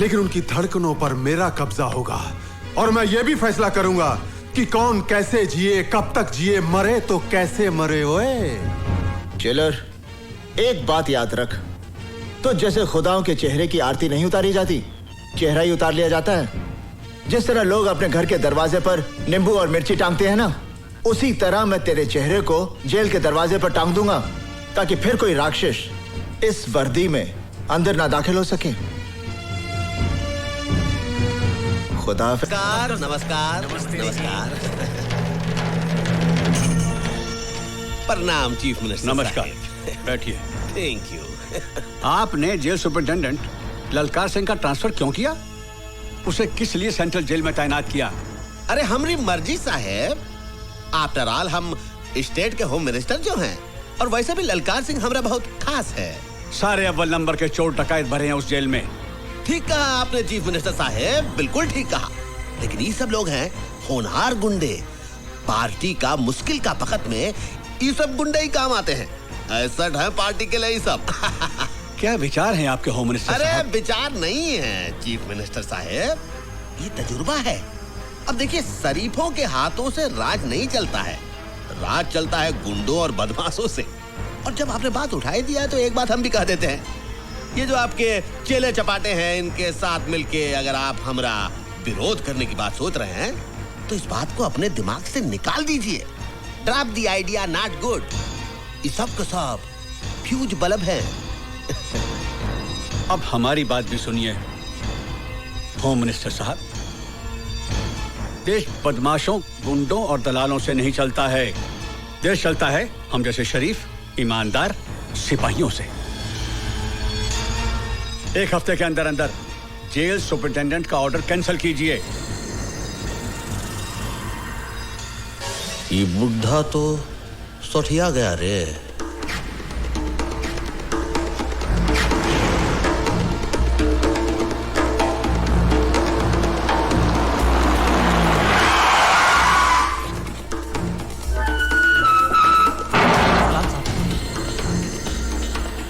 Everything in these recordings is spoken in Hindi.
लेकिन उनकी धड़कनों पर मेरा कब्जा होगा और मैं ये भी फैसला करूंगा कि कौन कैसे जिए, कब तक जिए, मरे तो कैसे मरे। ओए जेलर, एक बात याद रख, तो जैसे खुदाओं के चेहरे की आरती नहीं उतारी जाती, चेहरा ही उतार लिया जाता है। जिस तरह लोग अपने घर के दरवाजे पर नींबू और मिर्ची टांगते हैं ना, उसी तरह मैं तेरे चेहरे को जेल के दरवाजे पर टांग दूंगा, ताकि फिर कोई राक्षस इस वर्दी में अंदर ना दाखिल हो सके। खुदा। नमस्कार नमस्कार नमस्कार। प्रणाम चीफ मिनिस्टर। नमस्कार, बैठिए। Thank you. आपने जेल सुपरिटेंडेंट ललकार सिंह का ट्रांसफर क्यों किया? उसे किस लिए सेंट्रल जेल में तैनात किया? अरे हमारी मर्जी साहब। आफ्टर ऑल हम स्टेट के होम मिनिस्टर जो हैं, और वैसे भी ललकार सिंह हमारा बहुत खास है। सारे अव्वल नंबर के चोर डकैत भरे हैं उस जेल में। ठीक कहा आपने चीफ मिनिस्टर साहब, बिल्कुल ठीक कहा। लेकिन ये सब लोग हैं होनहार गुंडे। पार्टी का मुश्किल का वक्त में ये सब गुंडे ही काम आते हैं। ऐसा है पार्टी के लिए सब। क्या विचार हैं आपके होम मिनिस्टर अरे साहब? विचार नहीं है चीफ मिनिस्टर साहब, ये तजुर्बा है। अब देखिए, शरीफों के हाथों से राज नहीं चलता है, राज चलता है गुंडों और बदमाशों से। और जब आपने बात उठाई दिया है तो एक बात हम भी कह देते हैं, ये जो आपके चेले चपाटे हैं, इनके साथ मिलके अगर आप हमारा विरोध करने की बात सोच रहे हैं, तो इस बात को अपने दिमाग से निकाल दीजिए। Drop the idea, not good. ये सब का सब फ्यूज बल्ब है। अब हमारी बात भी सुनिए होम मिनिस्टर साहब। देश बदमाशों, गुंडों और दलालों से नहीं चलता है। देश चलता है हम जैसे शरीफ, ईमानदार सिपाहियों से। एक हफ्ते के अंदर अंदर जेल सुपरिटेंडेंट का ऑर्डर कैंसिल कीजिए। ये बुढ़ा तो सठिया गया रे।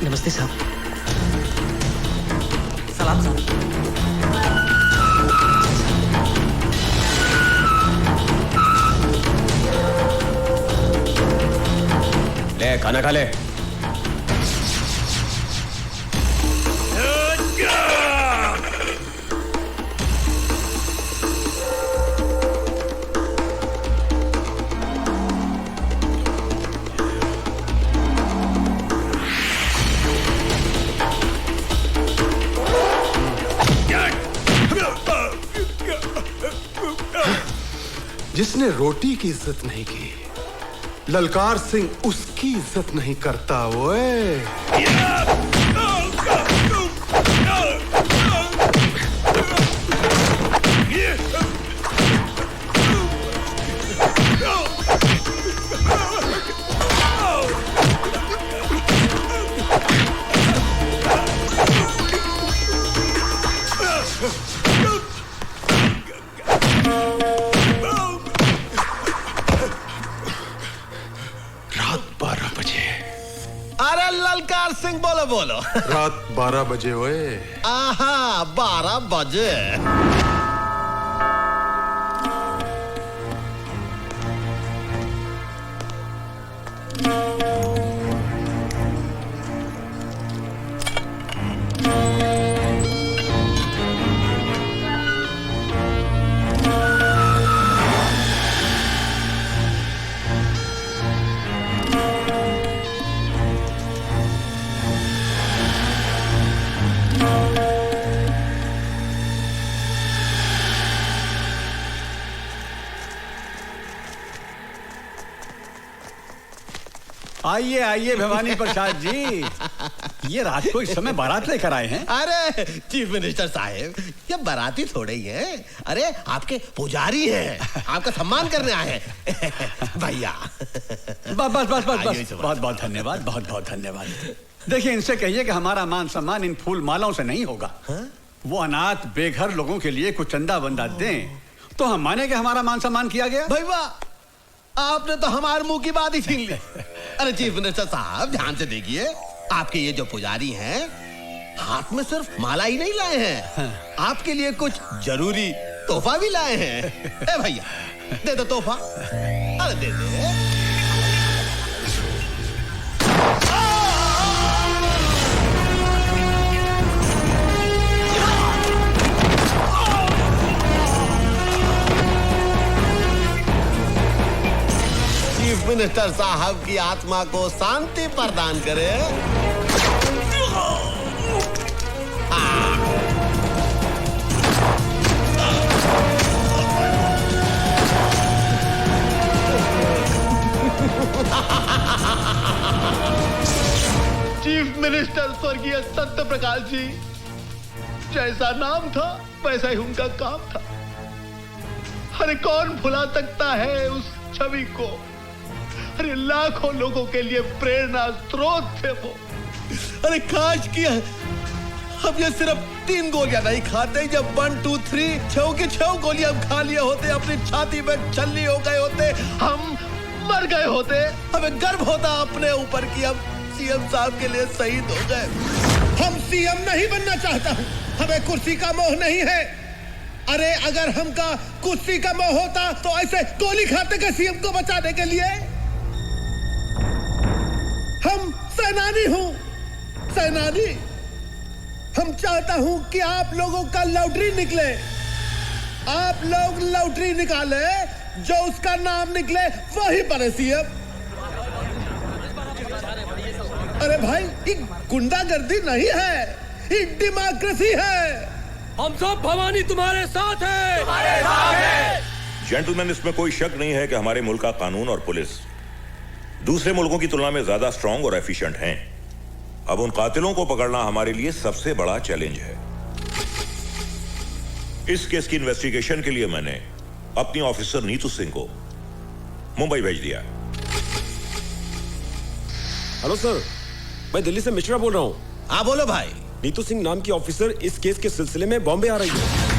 नमस्ते साहब। सलाम साहब। ले खाना खा ले। जिसने रोटी की इज्जत नहीं की, ललकार सिंह उसकी इज्जत नहीं करता। ओए ललकार सिंह बोलो बोलो। रात 12 बजे। ओए आहा, 12 बजे। आइए आइए भवानी प्रसाद जी, ये रात को इस समय बारात लेकर आए हैं। अरे चीफ मिनिस्टर साहब, ये बाराती थोड़े ही हैं। अरे आपके पुजारी हैं, आपका सम्मान करने आए हैं। भैया बस बस बस बस बस, बहुत बहुत धन्यवाद, बहुत बहुत धन्यवाद। देखिए, इनसे कहिए कि हमारा मान सम्मान इन फूल मालाओं से नहीं होगा। वो अनाथ बेघर लोगों के लिए कुछ चंदा वंदा दें तो हम माने कि हमारा मान सम्मान किया गया। भाई वाह, आपने तो हमारे मुंह की बात ही छीन ली। अरे चीफ मिनिस्टर साहब, ध्यान से देखिए, आपके ये जो पुजारी हैं, हाथ में सिर्फ माला ही नहीं लाए हैं, आपके लिए कुछ जरूरी तोहफा भी लाए हैं। ए भैया, दे दो तोहफा। अरे दे दे। चीफ मिनिस्टर साहब की आत्मा को शांति प्रदान करे। चीफ मिनिस्टर स्वर्गीय सत्य प्रकाश जी, जैसा नाम था वैसा ही उनका काम था। अरे कौन भुला सकता है उस छवि को? अरे लाखों लोगों के लिए प्रेरणा स्रोत थे वो। अरे काश किया हम ये सिर्फ 3 गोलियां नहीं खाते, जब 1 2 3 6 की 6 गोलियां हम खा लिए होते, अपनी छाती में छल्ली हो गए होते, हम मर गए होते। हमें गर्व होता अपने ऊपर कि हम सीएम साहब के लिए शहीद हो गए। हम सीएम नहीं बनना चाहता हूं, हमें कुर्सी का मोह नहीं है। अरे अगर हमका कुर्सी का मोह होता तो ऐसे गोली खाते के सीएम को बचाने के लिए। हम सेनानी हूं, सेनानी। हम चाहता हूं कि आप लोगों का लॉटरी निकले, आप लोग लॉटरी निकाले, जो उसका नाम निकले वही बने सीएम। अरे भाई, ये गुंडागर्दी नहीं है, ये डेमोक्रेसी है। हम सब भवानी तुम्हारे साथ हैं। जेंटलमैन, इसमें कोई शक नहीं है कि हमारे मुल्क का कानून और पुलिस दूसरे मुल्कों की तुलना में ज्यादा स्ट्रांग और एफिशिएंट हैं। अब उन कातिलों को पकड़ना हमारे लिए सबसे बड़ा चैलेंज है। इस केस की इन्वेस्टिगेशन के लिए मैंने अपनी ऑफिसर नीतू सिंह को मुंबई भेज दिया। हेलो सर, मैं दिल्ली से मिश्रा बोल रहा हूँ। हाँ बोलो भाई। नीतू सिंह नाम की ऑफिसर इस केस के सिलसिले में बॉम्बे आ रही है।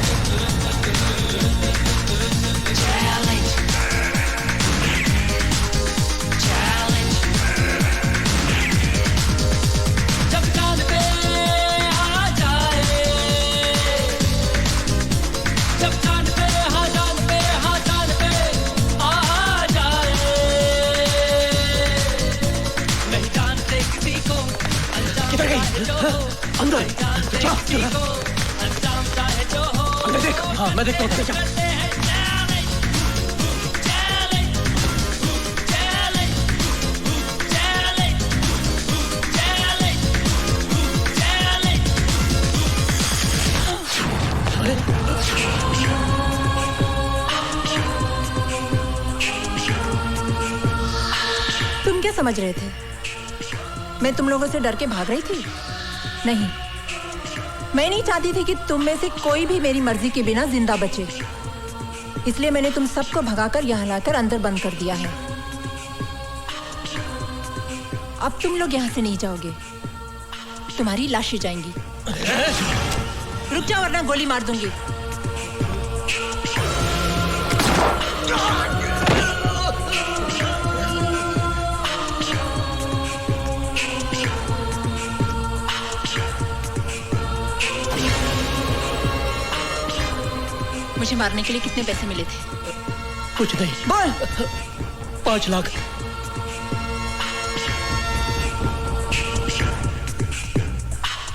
अंदर देख। हाँ, मैं देखता हूँ। तुम क्या समझ रहे थे? मैं तुम लोगों से डर के भाग रही थी? नहीं, मैं नहीं चाहती थी कि तुम में से कोई भी मेरी मर्जी के बिना जिंदा बचे। इसलिए मैंने तुम सबको भगाकर यहाँ लाकर अंदर बंद कर दिया है। अब तुम लोग यहाँ से नहीं जाओगे, तुम्हारी लाशें जाएंगी। रुक जाओ वरना गोली मार दूंगी। मुझे मारने के लिए कितने पैसे मिले थे? कुछ नहीं। बोल। 5 लाख।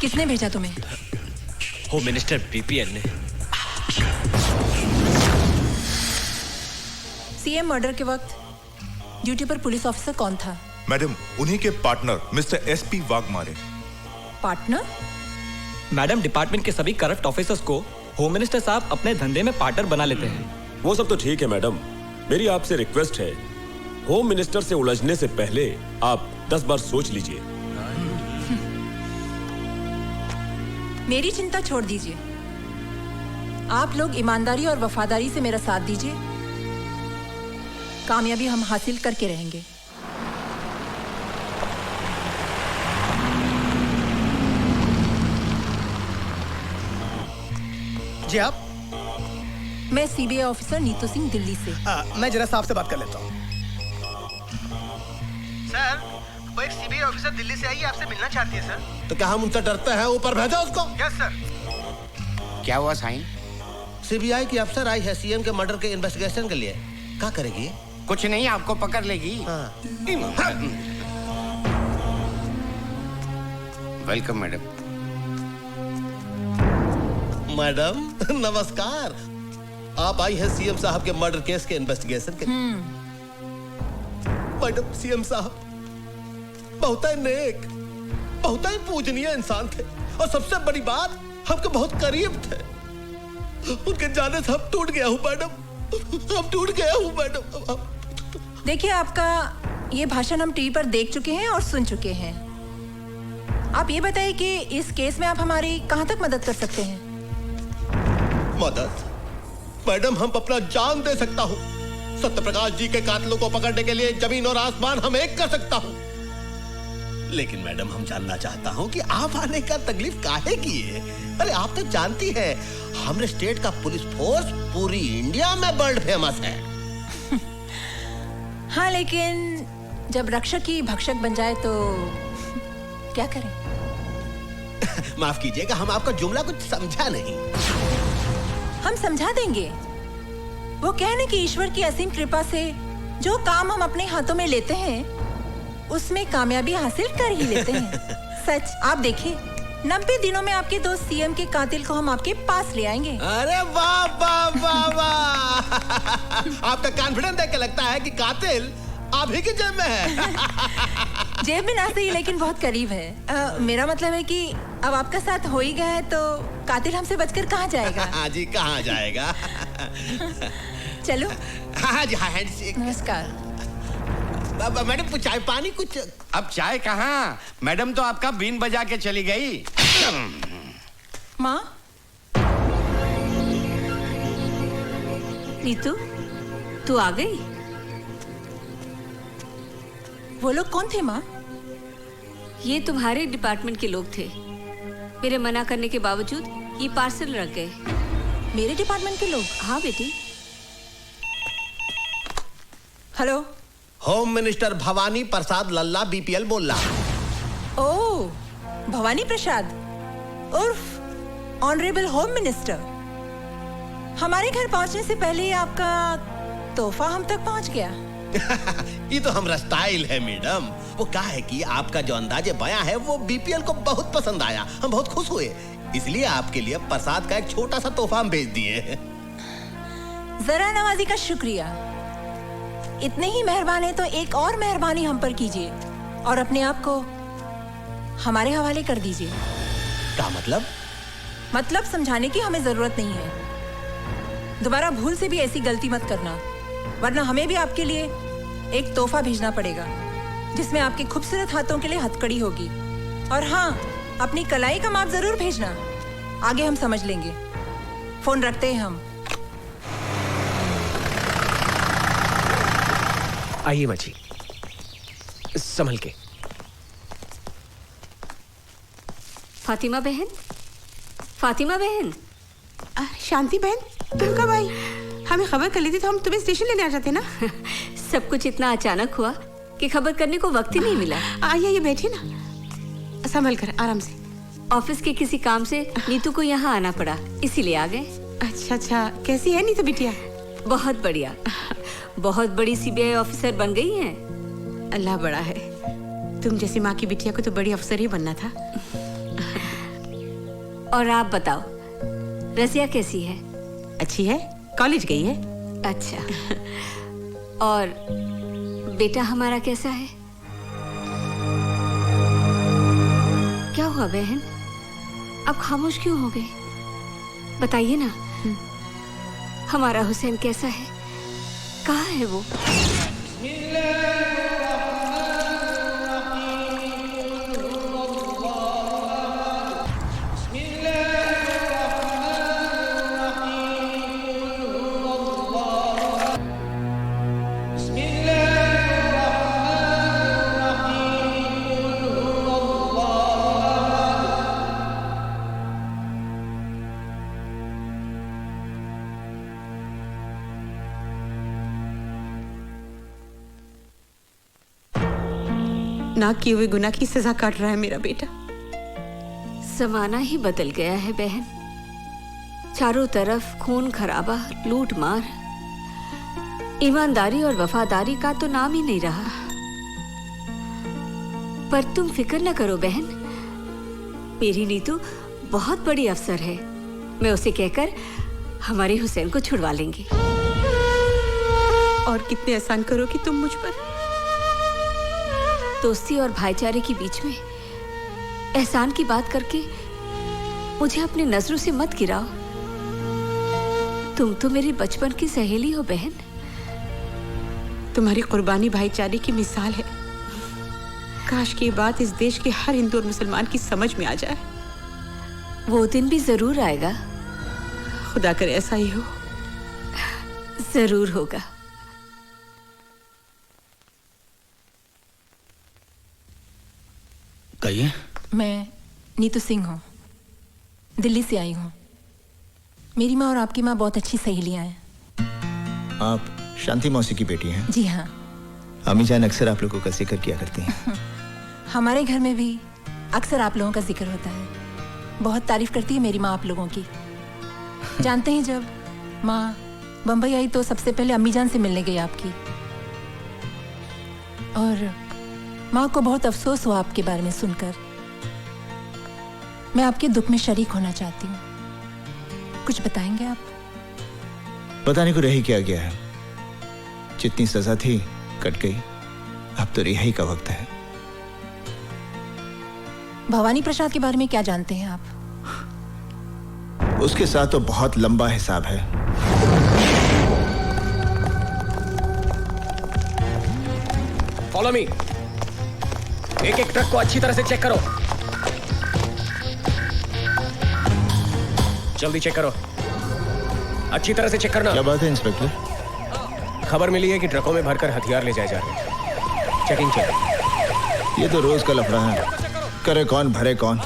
किसने भेजा तुम्हें? होम मिनिस्टर बीपीएल ने। सीएम मर्डर के वक्त ड्यूटी पर पुलिस ऑफिसर कौन था? मैडम, उन्हीं के partner mister SP Waghmare. Partner? Madam, department के सभी करप्ट ऑफिसर्स को होम मिनिस्टर साहब अपने धंधे में पार्टनर बना लेते हैं। वो सब तो ठीक है मैडम, मेरी आपसे रिक्वेस्ट है, होम मिनिस्टर से उलझने से पहले आप 10 बार सोच लीजिए। मेरी चिंता छोड़ दीजिए। आप लोग ईमानदारी और वफादारी से मेरा साथ दीजिए, कामयाबी हम हासिल करके रहेंगे। जी आप? मैं सीबीआई ऑफिसर नीतू सिंह, दिल्ली से। मैं जरा साहब से बात कर लेता हूँ। सर, वो एक सीबीआई ऑफिसर दिल्ली से आई है, आपसे मिलना चाहती है सर। तो क्या हम उनसे डरते हैं? ऊपर भेजा उसको। Yes sir. क्या हुआ साईं? सीबीआई की अफसर आई है सीएम के मर्डर के इन्वेस्टिगेशन के लिए। क्या करेगी? कुछ नहीं, आपको पकड़ लेगी। Welcome madam. मैडम नमस्कार। आप आई हैं सीएम साहब के मर्डर केस के इन्वेस्टिगेशन के लिए। मैडम सीएम साहब बहुत ही नेक, बहुत ही पूजनीय इंसान थे और सबसे बड़ी बात हमके बहुत करीब थे। उनके जाने से हम टूट गया हूँ मैडम, हम टूट गया हूँ मैडम। देखिए, आपका ये भाषण हम टीवी पर देख चुके हैं और सुन चुके हैं। आप ये बताइए कि इस केस में आप हमारी कहाँ तक मदद कर सकते हैं? मदद? मैडम हम अपना जान दे सकता हूँ। सत्य प्रकाश जी के कातिलों को पकड़ने के लिए जमीन और आसमान हम एक कर सकता हूँ। लेकिन मैडम हम जानना चाहता हूँ कि आप आने का तकलीफ काहे की है? अरे आप तो जानती हैं हमारे स्टेट का पुलिस फोर्स पूरी इंडिया में वर्ल्ड फेमस है। हाँ, लेकिन जब रक्षक ही भक्षक बन जाए तो क्या करें? माफ कीजिएगा, हम आपका जुमला कुछ समझा नहीं। हम समझा देंगे। वो कहने की ईश्वर की असीम कृपा से जो काम हम अपने हाथों में लेते हैं उसमें कामयाबी हासिल कर ही लेते हैं। सच, आप देखिए 90 दिनों में आपके दोस्त सीएम के कातिल को हम आपके पास ले आएंगे। अरे वाह वाह वाह वाह! आपका कॉन्फिडेंस देख के लगता है कि कातिल आप ही की जेब में है। जेब में ना सही, लेकिन बहुत करीब है। मेरा मतलब है कि अब आपका साथ हो ही गया है तो कातिल हमसे बचकर कहाँ जाएगा? हाँ जी, कहाँ जाएगा? चलो। हाँ जी, हाँ हैंडशेक। नमस्कार। मैडम कुछ चाय पानी कुछ? अब चाय कहाँ, मैडम तो आपका बीन बजा के चली गई। माँ, नीतू तू आ गई? वो लोग कौन थे माँ? ये तुम्हारे डिपार्टमेंट के लोग थे। मेरे मना करने के बावजूद ये पार्सल रख गए। मेरे डिपार्टमेंट के लोग? हाँ बेटी। हेलो, होम मिनिस्टर भवानी प्रसाद लल्ला बीपीएल बोल रहा। ओह, भवानी प्रसाद उर्फ ऑनरेबल होम मिनिस्टर। हमारे घर पहुंचने से पहले ही आपका तोहफा हम तक पहुंच गया। ये तो हमारा स्टाइल है मैडम। वो क्या है कि आपका जो अंदाजे बयां है वो बीपीएल को बहुत पसंद आया, हम बहुत खुश हुए, इसलिए आपके लिए प्रसाद का एक छोटा सा तोहफा हम भेज दिए। जरा नवाजी का शुक्रिया। इतने ही मेहरबान है तो एक और मेहरबानी हम पर कीजिए और अपने आप को हमारे हवाले कर दीजिए। क्या मतलब? मतलब समझाने की हमें जरूरत नहीं है। दोबारा भूल से भी ऐसी गलती मत करना, वरना हमें भी आपके लिए एक तोहफा भेजना पड़ेगा जिसमें आपके खूबसूरत हाथों के लिए हथकड़ी होगी। और हाँ, अपनी कलाई का माप जरूर भेजना, आगे हम समझ लेंगे। फोन रखते हैं हम। आइए माची, संभल के। फातिमा बहन, फातिमा बहन। शांति बहन, तुम कब आई? हमें खबर कर ली थी तो हम तुम्हें स्टेशन लेने आ जाते ना। सब कुछ इतना अचानक हुआ कि खबर करने को वक्त ही नहीं मिला। आइए, ये बैठिए ना, संभल कर, आराम से। ऑफिस के किसी काम से नीतू को यहाँ आना पड़ा, इसीलिए आ गए। अच्छा अच्छा, कैसी है नीतू बिटिया? बहुत बढ़िया, बहुत बड़ी सीबीआई ऑफिसर बन गई हैं। अल्लाह बड़ा है, तुम जैसी माँ की बिटिया को तो बड़ी अफसर ही बनना था। और आप बताओ, रजिया कैसी है? अच्छी है, कॉलेज गई है। अच्छा, और बेटा हमारा कैसा है? क्या हुआ बहन, आप खामोश क्यों हो गए? बताइए ना, हमारा हुसैन कैसा है? कहाँ है वो? ना किए हुए गुनाह की सजा काट रहा है मेरा बेटा। जमाना ही बदल गया है बहन। चारों तरफ खून खराबा, लूट मार, ईमानदारी और वफादारी का तो नाम ही नहीं रहा। पर तुम फिक्र न करो बहन, मेरी नीतू बहुत बड़ी अफसर है। मैं उसे कहकर हमारे हुसैन को छुड़वा लेंगे। और कितने एहसान करोगी तुम मुझ पर। दोस्ती और भाईचारे के बीच में एहसान की बात करके मुझे अपनी नजरों से मत गिराओ। तुम तो मेरी बचपन की सहेली हो बहन। तुम्हारी कुर्बानी भाईचारे की मिसाल है। काश की बात इस देश के हर हिंदू और मुसलमान की समझ में आ जाए। वो दिन भी जरूर आएगा। खुदा करे ऐसा ही हो। जरूर होगा। कहिए। मैं नीतू सिंह हूँ, दिल्ली से आई हूँ। मेरी माँ और आपकी माँ बहुत अच्छी सहेलियाँ हैं। आप शांति मौसी की बेटी हैं? जी हाँ। अम्मी जान अक्सर आप लोगों का जिक्र किया करती हैं। हमारे घर में भी अक्सर आप लोगों का जिक्र होता है। बहुत तारीफ करती है मेरी माँ आप लोगों की। जानते हैं जब माँ बम्बई आई तो सबसे पहले अम्मी जान से मिलने गई आपकी, और माँ को बहुत अफसोस हुआ आपके बारे में सुनकर। मैं आपके दुख में शरीक होना चाहती हूँ। कुछ बताएंगे आप? बताने को रही क्या गया है। जितनी सजा थी कट गई, अब तो रिहाई का वक्त है। भवानी प्रसाद के बारे में क्या जानते हैं आप? उसके साथ तो बहुत लंबा हिसाब है। Follow me. एक एक ट्रक को अच्छी तरह से चेक करो। जल्दी चेक करो, अच्छी तरह से चेक करना। क्या बात है इंस्पेक्टर? खबर मिली है कि ट्रकों में भरकर हथियार ले जाए जा रहे हैं। चेकिंग चल। ये तो रोज का लफड़ा है। करे कौन भरे कौन।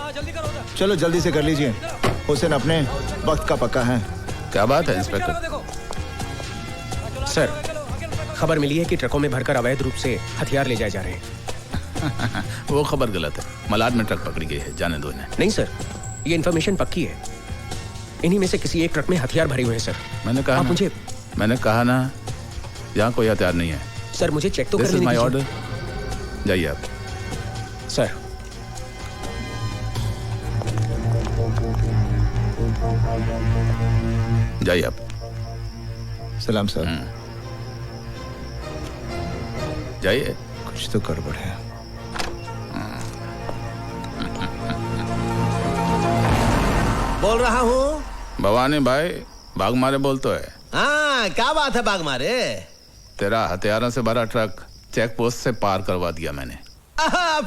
चलो जल्दी से कर लीजिए। हुसैन अपने वक्त का पक्का है। क्या बात है इंस्पेक्टर? सर, खबर मिली है कि ट्रकों में भरकर अवैध रूप से हथियार ले जाए जा रहे हैं। वो खबर गलत है। मलाड में ट्रक पकड़ी गई है, जाने दो इन्हें। नहीं सर, ये इन्फॉर्मेशन पक्की है। इन्हीं में से किसी एक ट्रक में हथियार भरे हुए हैं सर। मैंने कहा ना यहाँ कोई हथियार नहीं है। सर मुझे चेक तो करने दीजिए। This is my order. जाइए आप। सर जाइए आप। सलाम सर। जाइए। कुछ तो गड़बड़ है। बोल रहा हूँ। भवानी भाई, बाग मारे बोल तो है। हाँ, क्या बात है बाग मारे? तेरा हथियारों से भरा ट्रक चेक पोस्ट से पार करवा दिया मैंने।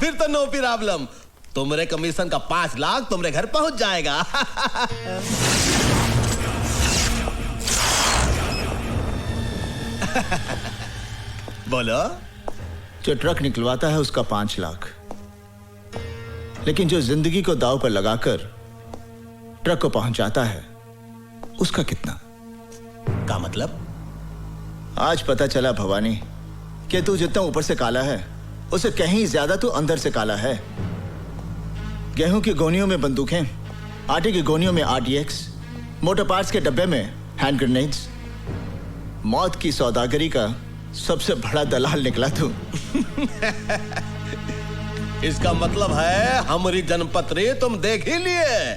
फिर तो नो प्रॉब्लम। तुम्हारे कमीशन का 5 लाख तुम्हारे घर पहुंच जाएगा। बोलो। जो ट्रक निकलवाता है उसका 5 लाख, लेकिन जो जिंदगी को दांव पर लगाकर ट्रक को पहुंचाता है उसका कितना? का मतलब? आज पता चला भवानी कि तू जितना ऊपर से काला है उससे कहीं ज्यादा तू अंदर से काला है। गेहूं की गोनियों में बंदूकें, आटे की गोनियों में RDX, मोटर पार्ट्स के डब्बे में हैंड ग्रेनेड्स। मौत की सौदागरी का सबसे बड़ा दलाल निकला तू। इसका मतलब है हमारी जनपत्री तुम देख ही लिए।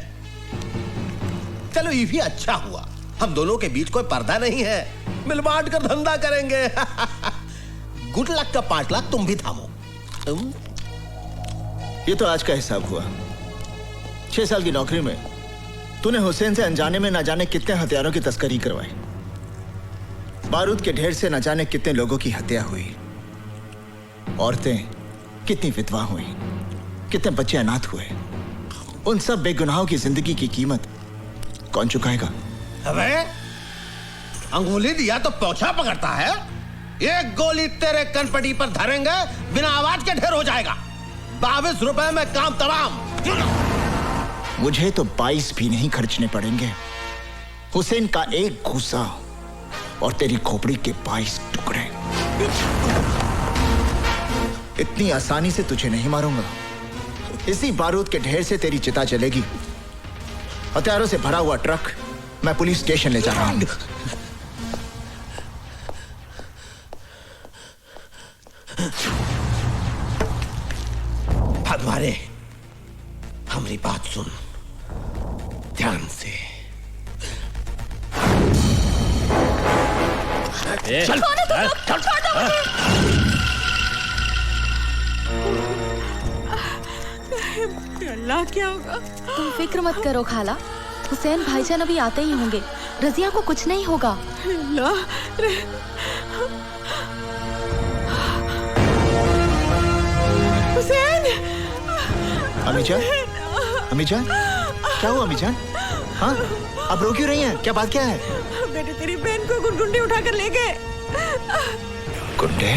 चलो ये भी अच्छा हुआ, हम दोनों के बीच कोई पर्दा नहीं है। मिल बांट कर धंधा करेंगे। गुड लक का 5 लाख तुम भी थामो। ये तो आज का हिसाब हुआ। 6 साल की नौकरी में तूने हुसैन से अनजाने में ना जाने कितने हथियारों की तस्करी करवाई। बारूद के ढेर से न जाने कितने लोगों की हत्या हुई। औरतें कितनी विधवा हुई, कितने बच्चे अनाथ हुए। उन सब बेगुनाहों की जिंदगी की कीमत कौन चुकाएगा? अबे अंगुली दिया तो पोछा पकड़ता है। एक गोली तेरे कनपटी पर धरेंगे, बिना आवाज के ढेर हो जाएगा। 22 रुपए में काम तमाम। मुझे तो 22 भी नहीं खर्चने पड़ेंगे। हुसैन का एक घूसा और तेरी खोपड़ी के 22 टुकड़े। इतनी आसानी से तुझे नहीं मारूंगा। इसी बारूद के ढेर से तेरी चिता चलेगी। हथियारों से भरा हुआ ट्रक मैं पुलिस स्टेशन ले जा रहा हूं। भगवाने, हमारी बात सुन ध्यान से। चल, अल्लाह, क्या होगा? तुम फिक्र मत करो खाला, हुसैन भाईजान अभी आते ही होंगे। रजिया को कुछ नहीं होगा। हुसैन! अमीजान, अमीजान, क्या हुआ अमीजान? हाँ, अब रो क्यों रही हैं? क्या बात क्या है? बेटे, तेरी बहन को गुंडे उठाकर ले गए। गुंडे?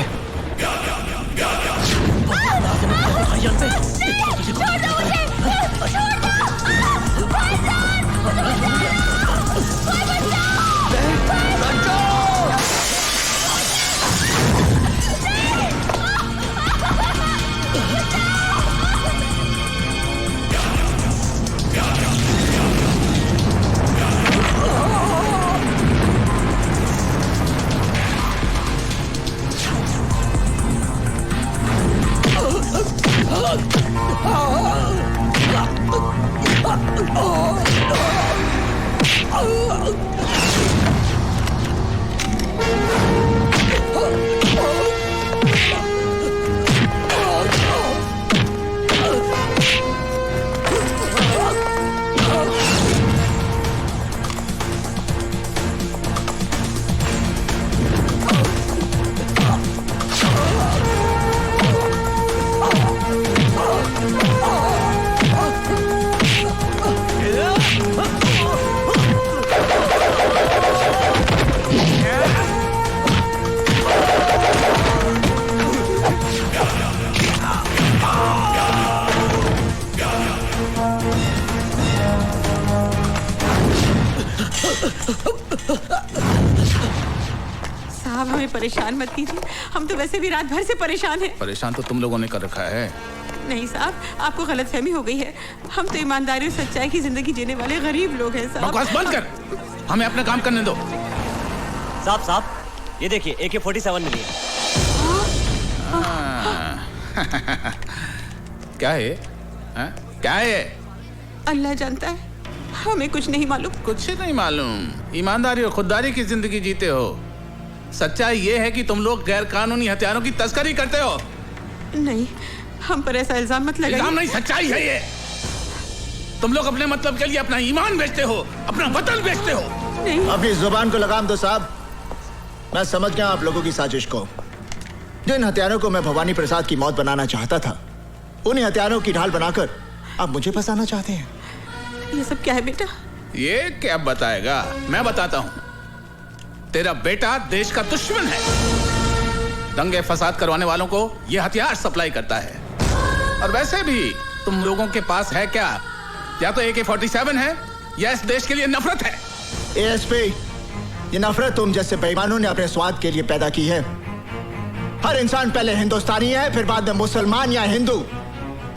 साहब, हमें परेशान मत कीजिए। हम तो वैसे भी रात भर से परेशान हैं। परेशान तो तुम लोगों ने कर रखा है। नहीं साहब, आपको गलतफहमी हो गई है। हम तो ईमानदारी और सच्चाई की जिंदगी जीने वाले गरीब लोग हैं साहब। बकवास बंद कर, हमें अपना काम करने दो। साहब, ये देखिए AK-47 मिली है। क्या है? क्या है? अल्लाह जानता है, हमें कुछ नहीं मालूम। कुछ नहीं मालूम? ईमानदारी और खुददारी की जिंदगी जीते हो। सच्चाई ये है कि तुम लोग गैर कानूनी हथियारों की तस्करी करते हो। नहीं, हम पर ऐसा इल्जाम मत लगाइए। इल्जाम नहीं, सच्चाई है ये। तुम लोग अपने मतलब के लिए अपना ईमान बेचते हो, अपना वतन बेचते हो। नहीं। अपनी जुबान को लगाम दो साहब। मैं समझ गया आप लोगों की साजिश को। जिन हथियारों को मैं भवानी प्रसाद की मौत बनाना चाहता था, उन्हीं हथियारों की ढाल बनाकर आप मुझे फंसाना चाहते हैं। ये सब क्या है बेटा? ये क्या बताएगा? मैं बताता हूँ। तेरा बेटा देश का दुश्मन है। दंगे फसाद करवाने वालों को ये हथियार सप्लाई करता है। और वैसे भी तुम लोगों के पास है क्या? या तो AK-47 है या इस देश के लिए नफरत है। ASP, ये नफरत तुम जैसे बेईमानों ने अपने स्वाद के लिए पैदा की है। हर इंसान पहले हिंदुस्तानी है, फिर बाद में मुसलमान या हिंदू।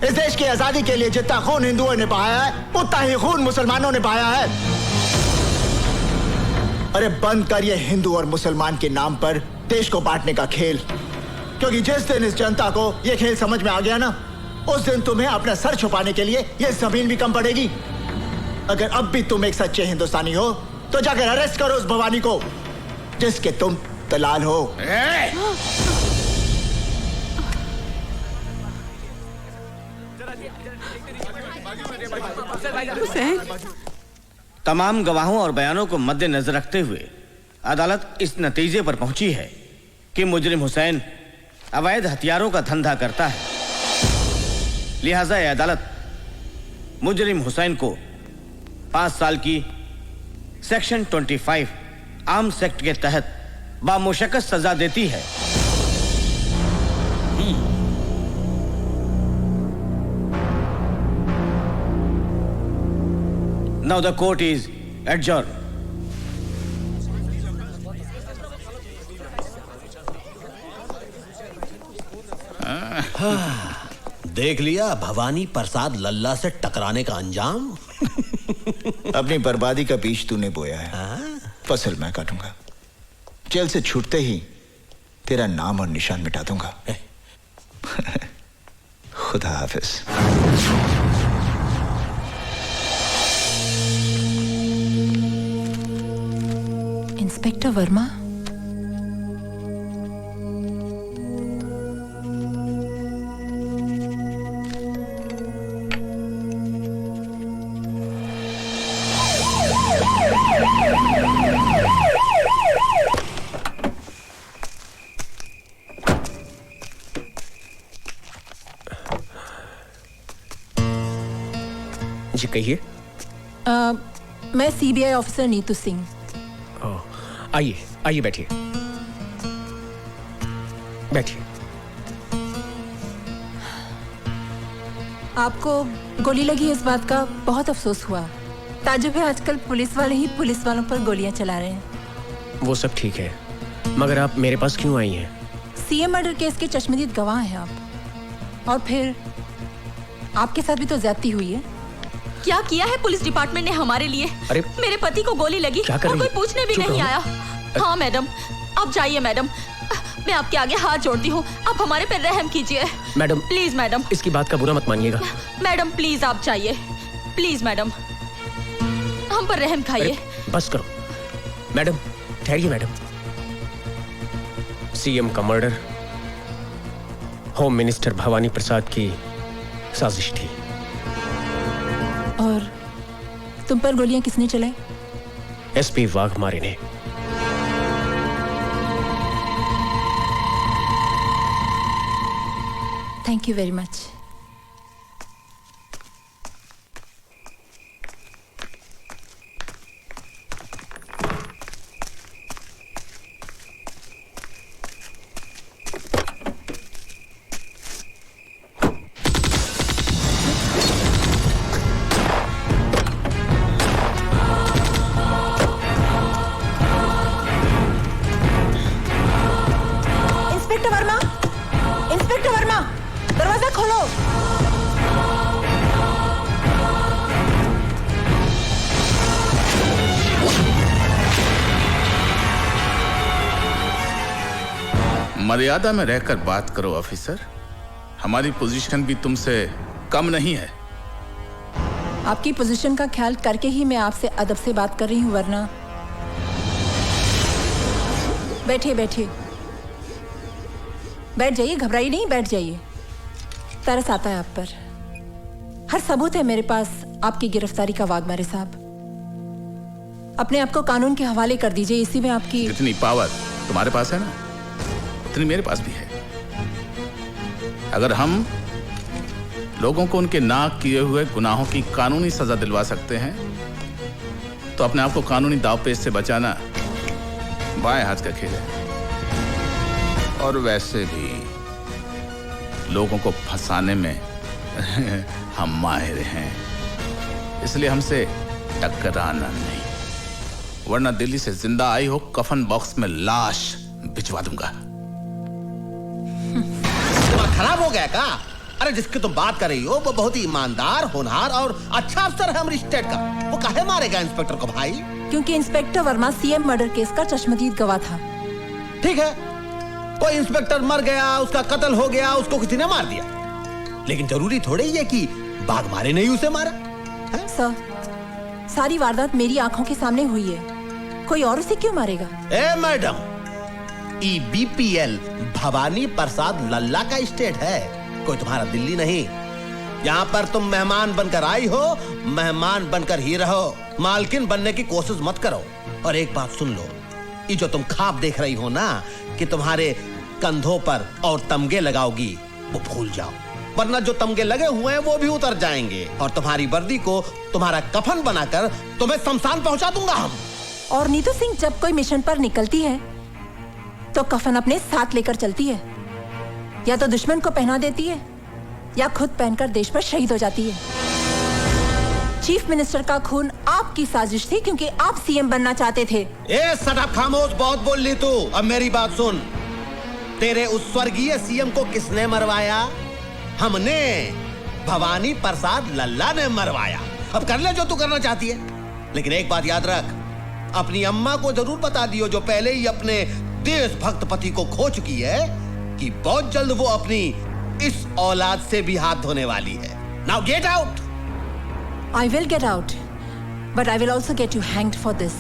इस देश की आजादी के लिए जितना खून हिंदुओं ने बहाया है, उतना ही खून मुसलमानों ने बहाया है। अरे बंद कर ये हिंदू और मुसलमान के नाम पर देश को बांटने का खेल। क्योंकि जिस दिन इस जनता को ये खेल समझ में आ गया ना, उस दिन तुम्हें अपना सर छुपाने के लिए ये जमीन भी कम पड़ेगी। अगर अब भी तुम एक सच्चे हिंदुस्तानी हो तो जाकर अरेस्ट करो उस भवानी को जिसके तुम दलाल हो। तमाम गवाहों और बयानों को मद्देनजर रखते हुए अदालत इस नतीजे पर पहुंची है कि मुजरिम हुसैन अवैध हथियारों का धंधा करता है। लिहाजा यह अदालत मुजरिम हुसैन को 5 साल की सेक्शन 25 आर्म्स एक्ट के तहत बामुशक्कत सजा देती है। Now the court is adjourned. देख लिया भवानी प्रसाद लल्ला से टकराने का अंजाम। अपनी बर्बादी का बीज तूने बोया है, फसल मैं काटूंगा। जेल से छूटते ही तेरा नाम और निशान मिटा दूंगा। खुदा हाफिज। इंस्पेक्टर वर्मा, जी कहिए। मैं सीबीआई ऑफिसर नीतू सिंह। आइए आइए, बैठिए बैठिए। आपको गोली लगी इस बात का बहुत अफसोस हुआ। ताजुब है, आजकल पुलिस वाले ही पुलिस वालों पर गोलियां चला रहे हैं। वो सब ठीक है, मगर आप मेरे पास क्यों आई हैं? सीएम मर्डर केस के चश्मदीद गवाह हैं आप, और फिर आपके साथ भी तो ज्यादती हुई है। क्या किया है पुलिस डिपार्टमेंट ने हमारे लिए? अरे मेरे पति को गोली लगी और कोई पूछने भी नहीं आया। हाँ मैडम, आप जाइए मैडम, मैं आपके आगे हाथ जोड़ती हूँ, आप हमारे पे रहम कीजिए मैडम। प्लीज मैडम, इसकी बात का बुरा मत मानिएगा। मैडम प्लीज आप जाइए, प्लीज मैडम, हम पर रहम खाइए। बस करो मैडम, ठहरिए मैडम। सीएम का मर्डर होम मिनिस्टर भवानी प्रसाद की साजिश थी। और तुम पर गोलियां किसने चलाई? एसपी वाघमारे ने। Thank you very much. Inspector Verma, दरवाजा खोलो। मर्यादा में रहकर बात करो ऑफिसर, हमारी पोजीशन भी तुमसे कम नहीं है। आपकी पोजीशन का ख्याल करके ही मैं आपसे अदब से बात कर रही हूँ, वरना। बैठिए बैठिए, बैठ जाइए, घबराइए नहीं, बैठ जाइए। तरस आता है आप पर। हर सबूत है मेरे पास आपकी गिरफ्तारी का, वाघमारे साहब। अपने आप को कानून के हवाले कर दीजिए, इसी में आपकी जितनी पावर तुम्हारे पास है ना, उतनी मेरे पास भी है। अगर हम लोगों को उनके ना किए हुए गुनाहों की कानूनी सजा दिलवा सकते हैं, तो अपने आप को कानूनी दावपेच से बचाना बाएं हाथ का खेल है। और वैसे भी लोगों को फंसाने में हम माहिर हैं, इसलिए हमसे टकराना नहीं, वरना दिल्ली से जिंदा आई हो कफन बॉक्स में लाश भिजवा दूंगा। खराब हो गया का? अरे जिसकी तुम बात कर रही हो वो बहुत ही ईमानदार, होनहार और अच्छा अफसर है हमारी स्टेट का। वो काहे मारेगा इंस्पेक्टर को भाई? क्योंकि inspector Verma CM murder case का चश्मदीद गवाह था। ठीक है, कोई इंस्पेक्टर मर गया, उसका कत्ल हो गया, उसको किसी ने मार दिया, लेकिन जरूरी थोड़ी है कि वाघमारे ने ही उसे मारा। सर, सारी वारदात मेरी आंखों के सामने हुई है, कोई और उसे क्यों मारेगा? ए मैडम, EBPL भवानी प्रसाद लल्ला का स्टेट है, कोई तुम्हारा दिल्ली नहीं। यहाँ पर तुम मेहमान बनकर आई हो, मेहमान बनकर ही रहो, मालकिन बनने की कोशिश मत करो। और एक बात सुन लो, ये जो तुम ख्वाब देख रही हो ना कि तुम्हारे कंधों पर और तमगे लगाओगी, वो भूल जाओ, वरना जो तमगे लगे हुए हैं वो भी उतर जाएंगे और तुम्हारी वर्दी को तुम्हारा कफन बनाकर तुम्हें शमशान पहुंचा दूंगा हम। और नीतू सिंह जब कोई मिशन पर निकलती है तो कफन अपने साथ लेकर चलती है, या तो दुश्मन को पहना देती है या खुद पहनकर देश पर शहीद हो जाती है। चीफ मिनिस्टर का खून आपकी साजिश थी, क्योंकि आप सीएम बनना चाहते थे। ए सटअप, खामोश, बहुत बोल ली तू। अब मेरी बात सुन, तेरे उस स्वर्गीय सीएम को किसने मरवाया? हमने, भवानी प्रसाद लल्ला ने मरवाया। अब कर ले जो तू करना चाहती है, लेकिन एक बात याद रख, अपनी अम्मा को जरूर बता दियो, जो पहले ही अपने देशभक्त पति को खो चुकी है, कि बहुत जल्द वो अपनी इस औलाद से भी हाथ धोने वाली है। Now get out. I will get out, but I will also get you hanged for this.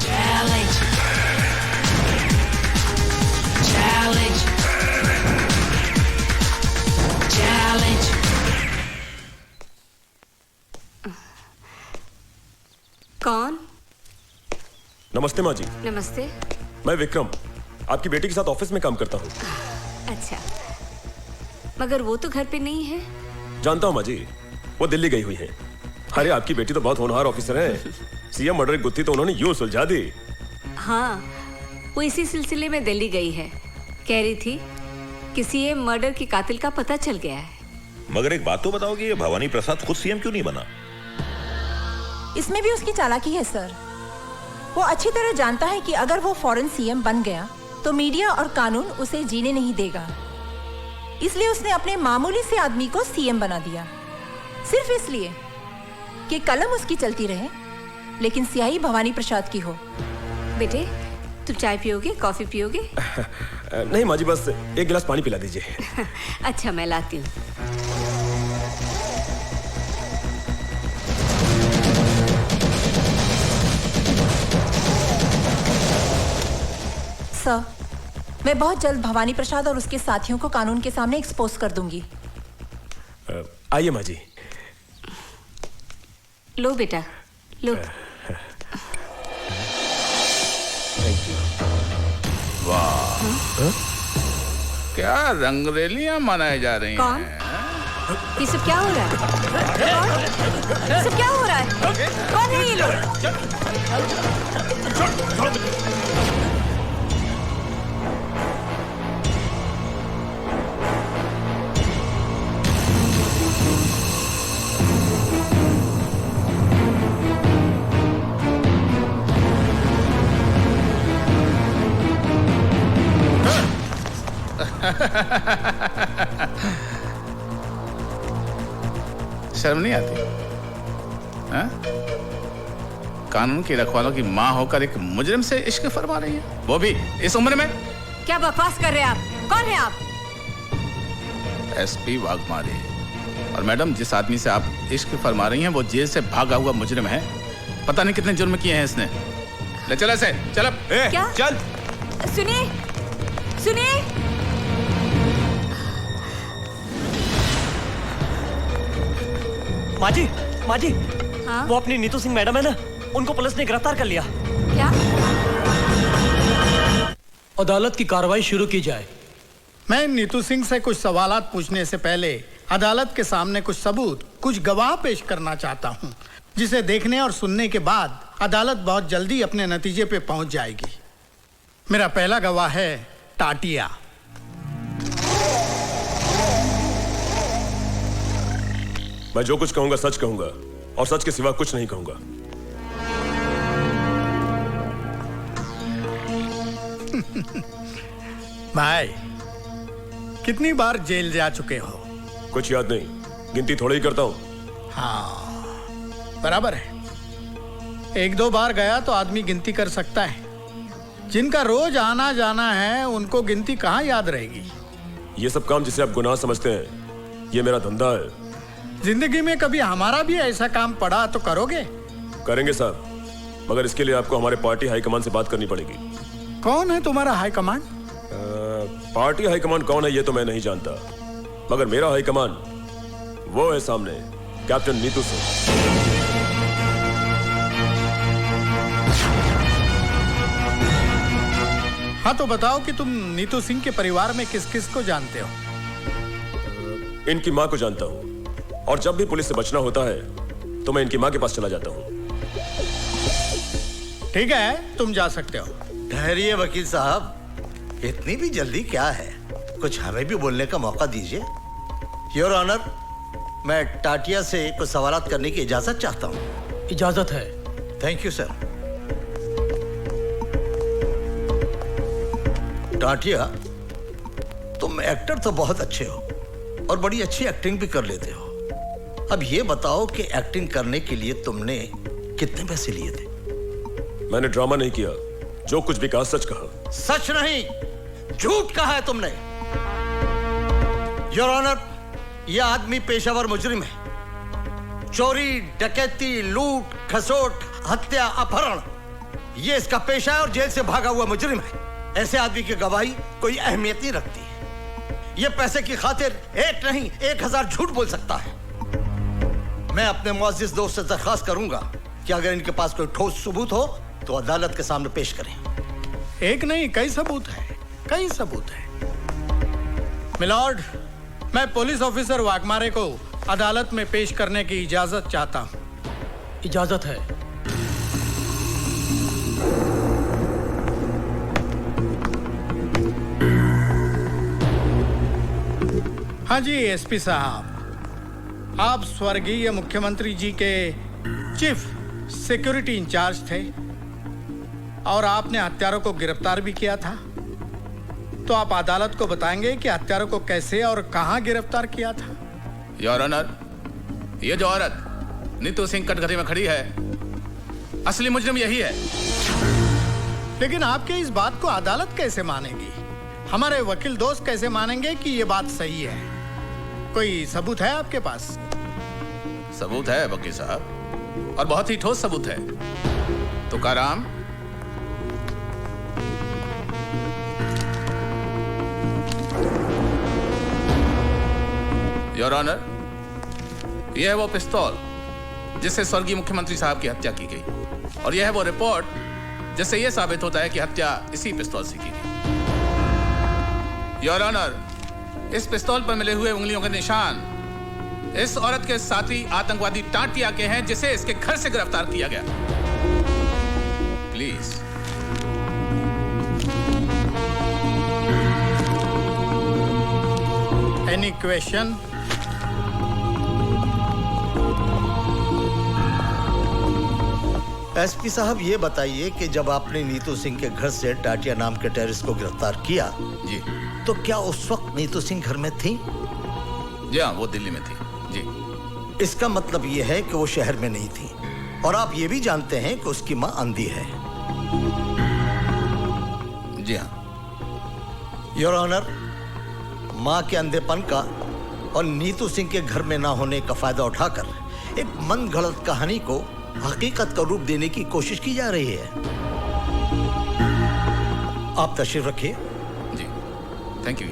Challenge. Challenge. Challenge. कौन? नमस्ते माँ जी। नमस्ते। मैं विक्रम, आपकी बेटी के साथ ऑफिस में काम करता हूँ। अच्छा, मगर वो तो घर पे नहीं है। जानता हूँ माँ जी, वो दिल्ली गई हुई है। अरे आपकी बेटी तो बहुत होनहार ऑफिसर है। सीएम मर्डर की गुत्थी तो उन्होंने यूं सुलझा दी। हाँ, वो इसी सिलसिले में दिल्ली गई है। कह रही थी कि सीएम मर्डर की कातिल का पता चल गया है। मगर एक बात तो बताओगे, ये भवानी प्रसाद खुद सीएम क्यों नहीं बना? इसमें भी उसकी चालाकी है सर। वो अच्छी तरह जानता है कि अगर वो फौरन सीएम बन गया तो मीडिया और कानून उसे जीने नहीं देगा, इसलिए उसने अपने मामूली से आदमी को सीएम बना दिया, सिर्फ इसलिए कि कलम उसकी चलती रहे लेकिन स्याही भवानी प्रसाद की हो। बेटे, तू चाय पियोगे, कॉफी पियोगे? नहीं माँ जी, बस एक गिलास पानी पिला दीजिए। अच्छा, मैं लाती हूँ। सर, मैं बहुत जल्द भवानी प्रसाद और उसके साथियों को कानून के सामने एक्सपोज कर दूंगी। आइए माँ जी। लो बेटा, लो। वाह, क्या रंगरेलियां मनाई जा रही कौन? हैं? ये सब क्या हो रहा है? ये सब क्या हो रहा है? कौन है ये लोग? शर्म नहीं आती? हाँ? कानून की रखवालों की माँ होकर एक मुजरिम से इश्क फरमा रही है, वो भी इस उम्र में। क्या बकवास कर रहे हैं आप? कौन है आप? एसपी वाघमारे। और मैडम, जिस आदमी से आप इश्क फरमा रही हैं वो जेल से भागा हुआ मुजरिम है। पता नहीं कितने जुर्म किए हैं इसने। ले चल ऐसे, चल। क्या? चल। सुनिए, सुनिए। माँ जी, माँ जी, हाँ? वो अपनी नीतू सिंह मैडम है ना, उनको पुलिस ने गिरफ्तार कर लिया। क्या? अदालत की कार्रवाई शुरू की जाए। मैं नीतू सिंह से कुछ सवालात पूछने से पहले अदालत के सामने कुछ सबूत, कुछ गवाह पेश करना चाहता हूं, जिसे देखने और सुनने के बाद अदालत बहुत जल्दी अपने नतीजे पे पहुंच जाएगी। मेरा पहला गवाह है टाटिया। मैं जो कुछ कहूंगा सच कहूंगा और सच के सिवा कुछ नहीं कहूंगा। भाई, कितनी बार जेल जा चुके हो? कुछ याद नहीं, गिनती थोड़ी ही करता हूं। हाँ, बराबर है। एक दो बार गया तो आदमी गिनती कर सकता है। जिनका रोज आना जाना है उनको गिनती कहाँ याद रहेगी? ये सब काम जिसे आप गुनाह समझते हैं, ये मेरा धंधा है। जिंदगी में कभी हमारा भी ऐसा काम पड़ा तो करोगे? करेंगे साहब, मगर इसके लिए आपको हमारे पार्टी हाईकमान से बात करनी पड़ेगी। कौन है तुम्हारा हाईकमान? पार्टी हाईकमान कौन है ये तो मैं नहीं जानता, मगर मेरा हाईकमान वो है सामने, कैप्टन नीतू सिंह। हाँ, तो बताओ कि तुम नीतू सिंह के परिवार में किस किस को जानते हो? इनकी माँ को जानता हूँ, और जब भी पुलिस से बचना होता है तो मैं इनकी माँ के पास चला जाता हूँ। ठीक है, तुम जा सकते हो। ठहरिए वकील साहब, इतनी भी जल्दी क्या है? कुछ हमें भी बोलने का मौका दीजिए। योर ऑनर, मैं टाटिया से कुछ सवालात करने की इजाजत चाहता हूँ। इजाजत है। Thank you sir. टाटिया, तुम एक्टर तो बहुत अच्छे हो, और बड़ी अच्छी एक्टिंग भी कर लेते हो। अब ये बताओ कि एक्टिंग करने के लिए तुमने कितने पैसे लिए थे? मैंने ड्रामा नहीं किया, जो कुछ भी कहा सच कहा। सच नहीं, झूठ कहा है तुमने। योर ऑनर, यह आदमी पेशावर मुजरिम है। चोरी, डकैती, लूट, खसोट, हत्या, अपहरण, यह इसका पेशा है और जेल से भागा हुआ मुजरिम है। ऐसे आदमी की गवाही कोई अहमियत नहीं रखती है। यह पैसे की खातिर एक नहीं 1000 झूठ बोल सकता है। मैं अपने मुअज़्ज़िज़ दोस्त से दरख्वास्त करूंगा कि अगर इनके पास कोई ठोस सबूत हो तो अदालत के सामने पेश करें। एक नहीं, कई सबूत है, कई सबूत है। मिलॉर्ड, मैं पुलिस ऑफिसर वाघमारे को अदालत में पेश करने की इजाजत चाहता हूं। इजाजत है। हाँ जी एसपी साहब, आप स्वर्गीय मुख्यमंत्री जी के चीफ सिक्योरिटी इंचार्ज थे और आपने हत्यारों को गिरफ्तार भी किया था। तो आप अदालत को बताएंगे कि हत्यारों को कैसे और कहां गिरफ्तार किया था? योर ऑनर, ये जो औरत नीतू सिंह कटघरे में खड़ी है, असली मुजरिम यही है। लेकिन आपके इस बात को अदालत कैसे मानेगी? हमारे वकील दोस्त कैसे मानेंगे कि ये बात सही है? कोई सबूत है आपके पास? सबूत है वकील साहब, और बहुत ही ठोस सबूत है। तुकाराम, योर ऑनर, यह है वो पिस्तौल जिससे स्वर्गीय मुख्यमंत्री साहब की हत्या की गई, और यह है वो रिपोर्ट जिससे यह साबित होता है कि हत्या इसी पिस्तौल से की गई। योर ऑनर, इस पिस्तौल पर मिले हुए उंगलियों के निशान इस औरत के साथी आतंकवादी टाटिया के हैं जिसे इसके घर से गिरफ्तार किया गया। प्लीज। Any question? एसपी साहब, ये बताइए कि जब आपने नीतू सिंह के घर से टाटिया नाम के टेररिस्ट को गिरफ्तार किया जी, तो क्या उस वक्त नीतू सिंह घर में थी? जी हाँ, वो दिल्ली में थी। जी। इसका मतलब ये है कि वो शहर में नहीं थी, और आप ये भी जानते हैं कि उसकी मां अंधी है। जी हाँ। योर ऑनर, मां के अंधेपन का और नीतू सिंह के घर में ना होने का फायदा उठाकर एक मन गढ़ंत कहानी को हकीकत का रूप देने की कोशिश की जा रही है। आप तशरीफ रखिए। जी, थैंक यू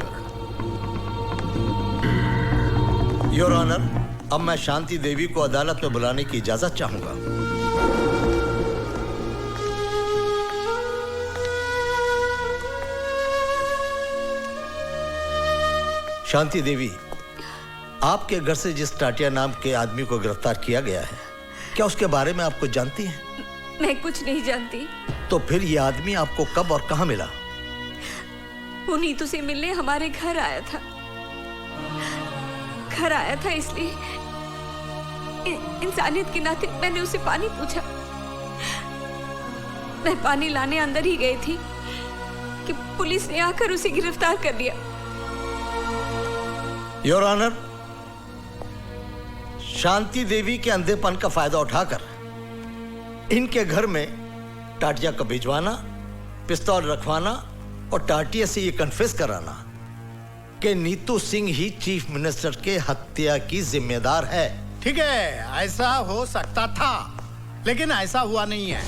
योर ऑनर। अब मैं शांति देवी को अदालत में बुलाने की इजाजत चाहूंगा। शांति देवी, आपके घर से जिस टाटिया नाम के आदमी को गिरफ्तार किया गया है, क्या उसके बारे में आप कुछ जानती हैं? मैं कुछ नहीं जानती। तो फिर यह आदमी आपको कब और कहां मिला? वो नीतू से मिलने हमारे घर आया था। घर आया था इसलिए इंसानियत के नाते मैंने उसे पानी पूछा। मैं पानी लाने अंदर ही गई थी कि पुलिस ने आकर उसे गिरफ्तार कर लिया। योर ऑनर, शांति देवी के अंधेपन का फायदा उठाकर इनके घर में टाटिया को भिजवाना, पिस्तौल रखवाना और टाटिया से ये कन्फेस कराना कि नीतू सिंह ही चीफ मिनिस्टर के हत्या की जिम्मेदार है। ठीक है, ऐसा हो सकता था, लेकिन ऐसा हुआ नहीं है।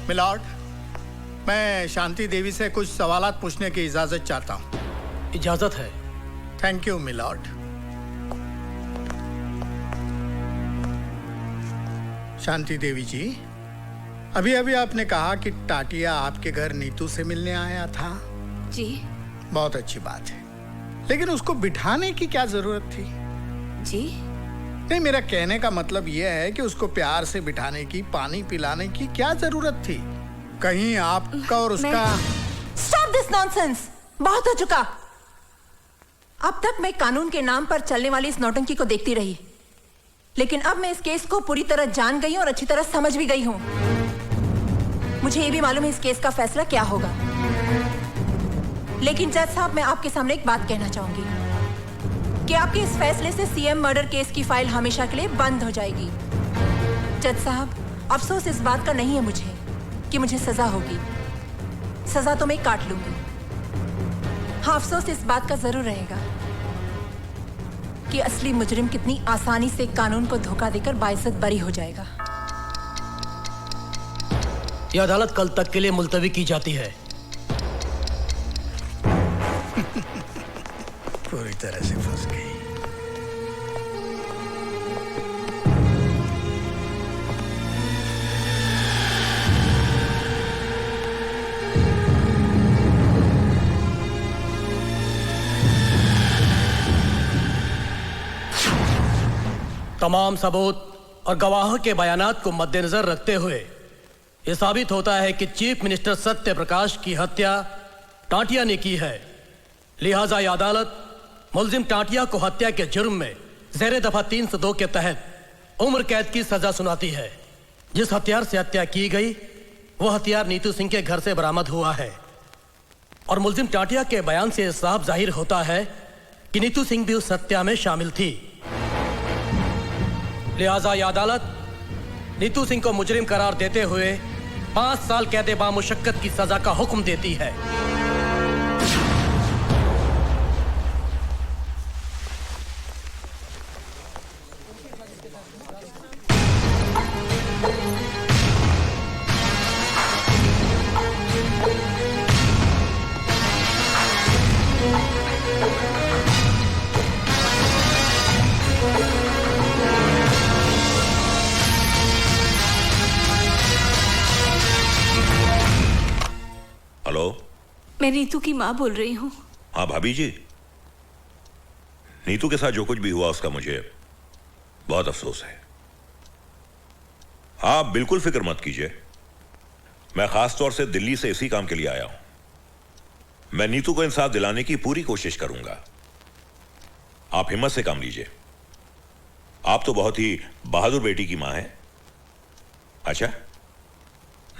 मिलॉर्ड, मैं शांति देवी से कुछ सवालात पूछने की इजाजत चाहता हूं। इजाजत है। Thank you milord. Shanti Devi ji, अभी अभी आपने कहा कि टाटिया आपके घर नीतू से मिलने आया था। जी। बहुत अच्छी बात है, लेकिन उसको बिठाने की क्या जरूरत थी? जी नहीं, मेरा कहने का मतलब यह है कि उसको प्यार से बिठाने की, पानी पिलाने की क्या जरूरत थी? कहीं आपका और उसका... Stop this nonsense! बहुत हो चुका। अब तक मैं कानून के नाम पर चलने वाली इस नौटंकी को देखती रही, लेकिन अब मैं इस केस को पूरी तरह जान गई हूं और अच्छी तरह समझ भी गई हूं। मुझे ये भी मालूम है इस केस का फैसला क्या होगा। लेकिन जज साहब, मैं आपके सामने एक बात कहना चाहूंगी कि आपके इस फैसले से सीएम मर्डर केस की फाइल हमेशा के लिए बंद हो जाएगी। जज साहब, अफसोस इस बात का नहीं है मुझे कि मुझे सजा होगी। सजा तो मैं काट लूंगी। हाँ, अफसोस इस बात का जरूर रहेगा कि असली मुजरिम कितनी आसानी से कानून को धोखा देकर बाइज्जत बरी हो जाएगा। यह अदालत कल तक के लिए मुलतवी की जाती है। पूरी तरह से फंस गई। तमाम सबूत और गवाहों के बयानात को मद्देनजर रखते हुए यह साबित होता है कि चीफ मिनिस्टर सत्य प्रकाश की हत्या टाटिया ने की है। लिहाजा यह अदालत मुलजिम टाटिया को हत्या के जुर्म में ज़ेरे दफा 302 के तहत उम्र कैद की सजा सुनाती है। जिस हथियार से हत्या की गई वह हथियार नीतू सिंह के घर से बरामद हुआ है और मुलजिम टाटिया के बयान से साफ जाहिर होता है कि नीतू सिंह भी उस हत्या में शामिल थी। लिहाजा यह अदालत नीतू सिंह को मुजरिम करार देते हुए 5 साल कैद बामुशक्कत की सजा का हुक्म देती है। मैं नीतू की माँ बोल रही हूँ। हाँ भाभी जी, नीतू के साथ जो कुछ भी हुआ उसका मुझे बहुत अफसोस है। आप बिल्कुल फिक्र मत कीजिए, मैं खास तौर से दिल्ली से इसी काम के लिए आया हूं। मैं नीतू को इंसाफ दिलाने की पूरी कोशिश करूंगा। आप हिम्मत से काम लीजिए। आप तो बहुत ही बहादुर बेटी की मां हैं। अच्छा,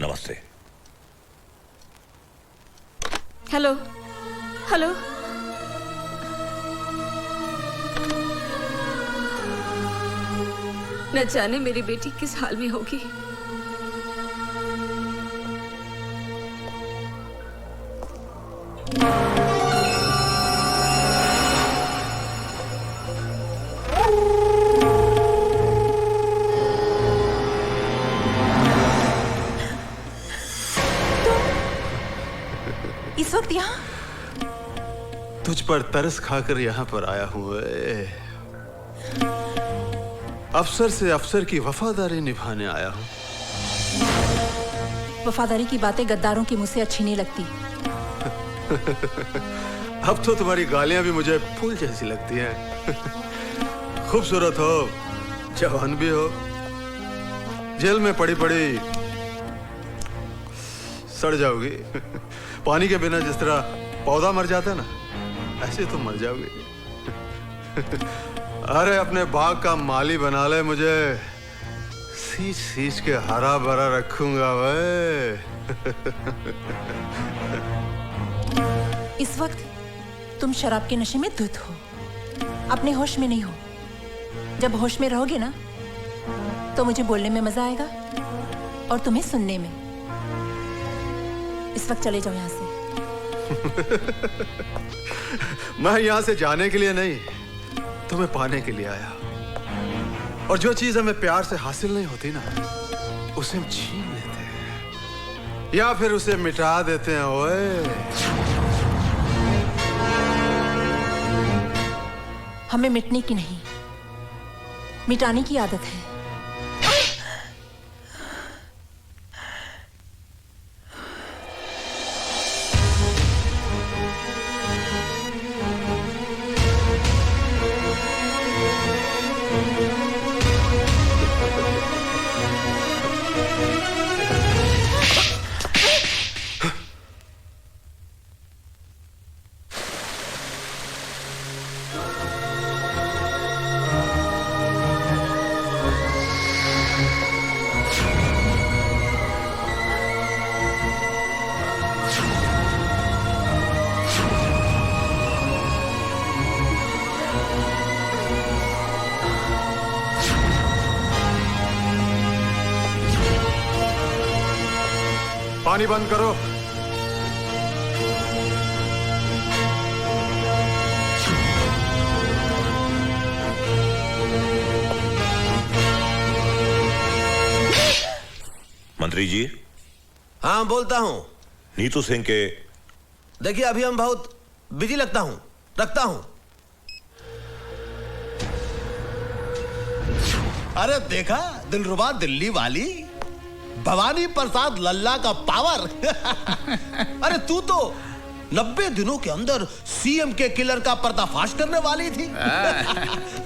नमस्ते। हेलो हेलो, न जाने मेरी बेटी किस हाल में होगी। इस वक्त यहाँ? तुझ पर तरस खाकर यहाँ पर आया हूँ। अफसर से अफसर की वफादारी निभाने आया हूँ। वफादारी की बातें गद्दारों की मुझसे अच्छी नहीं लगती। अब तो तुम्हारी गालियां भी मुझे फूल जैसी लगती हैं। खूबसूरत हो, जवान भी हो, जेल में पड़ी पड़ी सड़ जाओगी। पानी के बिना जिस तरह पौधा मर जाता है ना, ऐसे तुम मर जाओगे। अरे अपने बाग का माली बना ले, मुझे सींच सींच के हरा भरा रखूंगा वे। इस वक्त तुम शराब के नशे में धुत हो, अपने होश में नहीं हो। जब होश में रहोगे ना तो मुझे बोलने में मजा आएगा और तुम्हें सुनने में। इस वक्त चले जाओ यहाँ से। मैं यहाँ से जाने के लिए नहीं, तुम्हें पाने के लिए आया। और जो चीज हमें प्यार से हासिल नहीं होती ना, उसे हम छीन लेते हैं या फिर उसे मिटा देते हैं। ओए, हमें मिटने की नहीं, मिटाने की आदत है। पानी बंद करो। मंत्री जी। हाँ बोलता हूँ। नीतू सिंह के देखिए अभी हम बहुत बिजी लगता हूँ, रखता हूँ। अरे देखा दिलरुबा दिल्ली वाली भवानी प्रसाद लल्ला का पावर। अरे तू तो 90 दिनों के अंदर सीएम के किलर का पर्दाफाश करने वाली थी।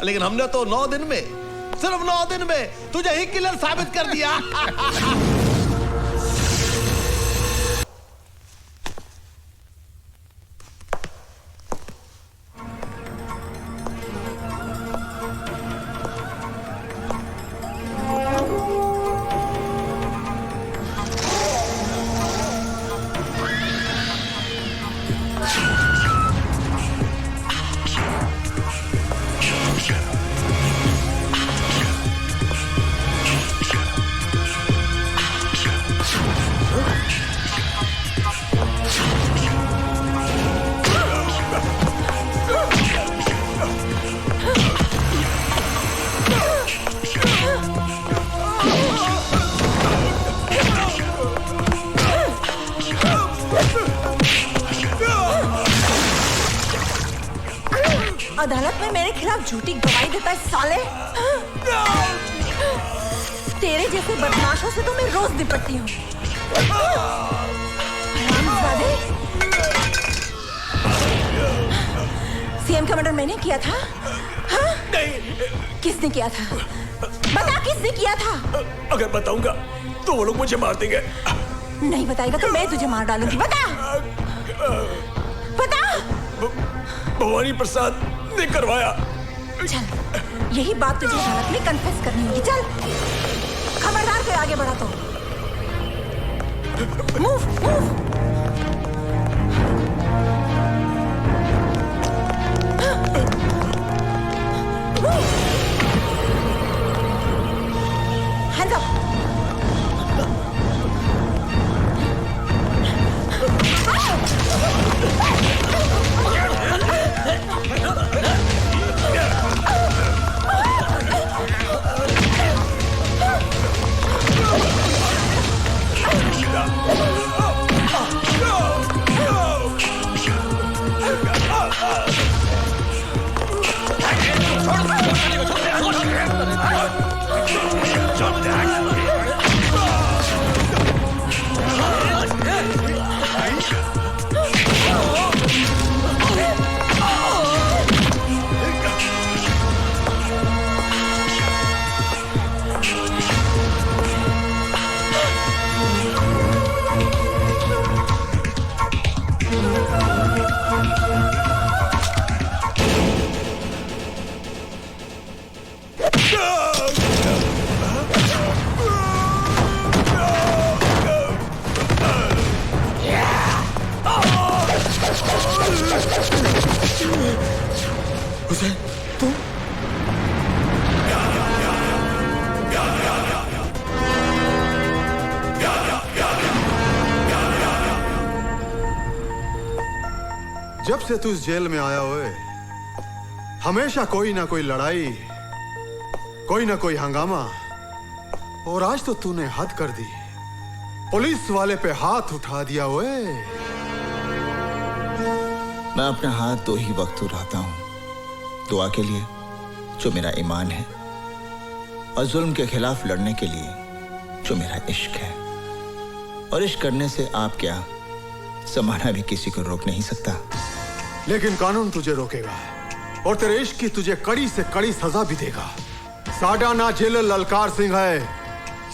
लेकिन हमने तो 9 दिन में, सिर्फ 9 दिन में तुझे ही किलर साबित कर दिया। अदालत में मेरे खिलाफ झूठी गवाही देता है साले। तेरे जैसे बदमाशों से तो मैं रोज निपटती हूँ। सीएम का मर्डर मैंने किया था? हाँ? किसने किया था? बता किसने किया था? अगर बताऊंगा तो वो लोग मुझे मार देंगे। नहीं बताएगा तो मैं तुझे मार डालूंगी। बता बता। भवानी प्रसाद ने करवाया। चल यही बात तुझे अदालत में कन्फेस करनी होगी। चल खबरदार कोई आगे बढ़ा तो move move. Hands up. Hussain तुम? जब से तू इस जेल में आया हुए हमेशा कोई ना कोई लड़ाई, कोई ना कोई हंगामा, और आज तो तूने हद कर दी। पुलिस वाले पे हाथ उठा दिया हुए। मैं अपना हाथ 2 ही वक्त उठाता हूं, दुआ के लिए जो मेरा ईमान है, और जुल्म के खिलाफ लड़ने के लिए जो मेरा इश्क है। और इश्क करने से आप क्या, जमाना भी किसी को रोक नहीं सकता। लेकिन कानून तुझे रोकेगा और तेरे इश्क की तुझे कड़ी से कड़ी सजा भी देगा। साडा ना जेलर ललकार सिंह है,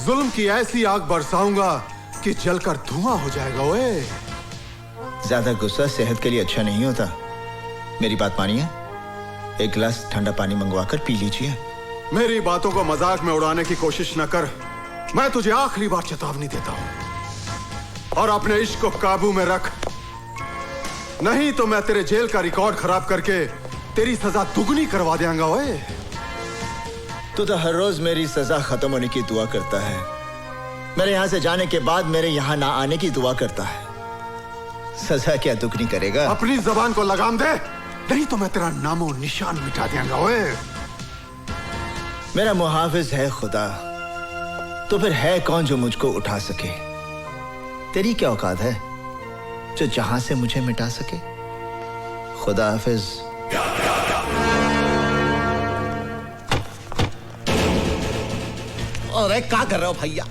जुल्म की ऐसी आग बरसाऊंगा कि जलकर धुआं हो जाएगा। ओए ज्यादा गुस्सा सेहत के लिए अच्छा नहीं होता। मेरी बात मानिए, एक गिलास ठंडा पानी मंगवाकर पी लीजिए। मेरी बातों को मजाक में उड़ाने की कोशिश न कर। मैं तुझे आखिरी बार चेतावनी देता हूं, और अपने इश्क को काबू में रख, नहीं तो मैं तेरे जेल का रिकॉर्ड खराब करके तेरी सजा दुगनी करवा देंगा। ओए तू तो हर रोज मेरी सजा खत्म होने की दुआ करता है, मेरे यहां से जाने के बाद मेरे यहां ना आने की दुआ करता है। सजा क्या दुख नहीं करेगा। अपनी जबान को लगाम दे, नहीं तो मैं तेरा नामो निशान मिटा दूंगा। ओए, मेरा मुहाफिज है खुदा, तो फिर है कौन जो मुझको उठा सके? तेरी क्या औकात है जो जहां से मुझे मिटा सके? खुदा हाफिज। अरे क्या कर रहे हो भैया?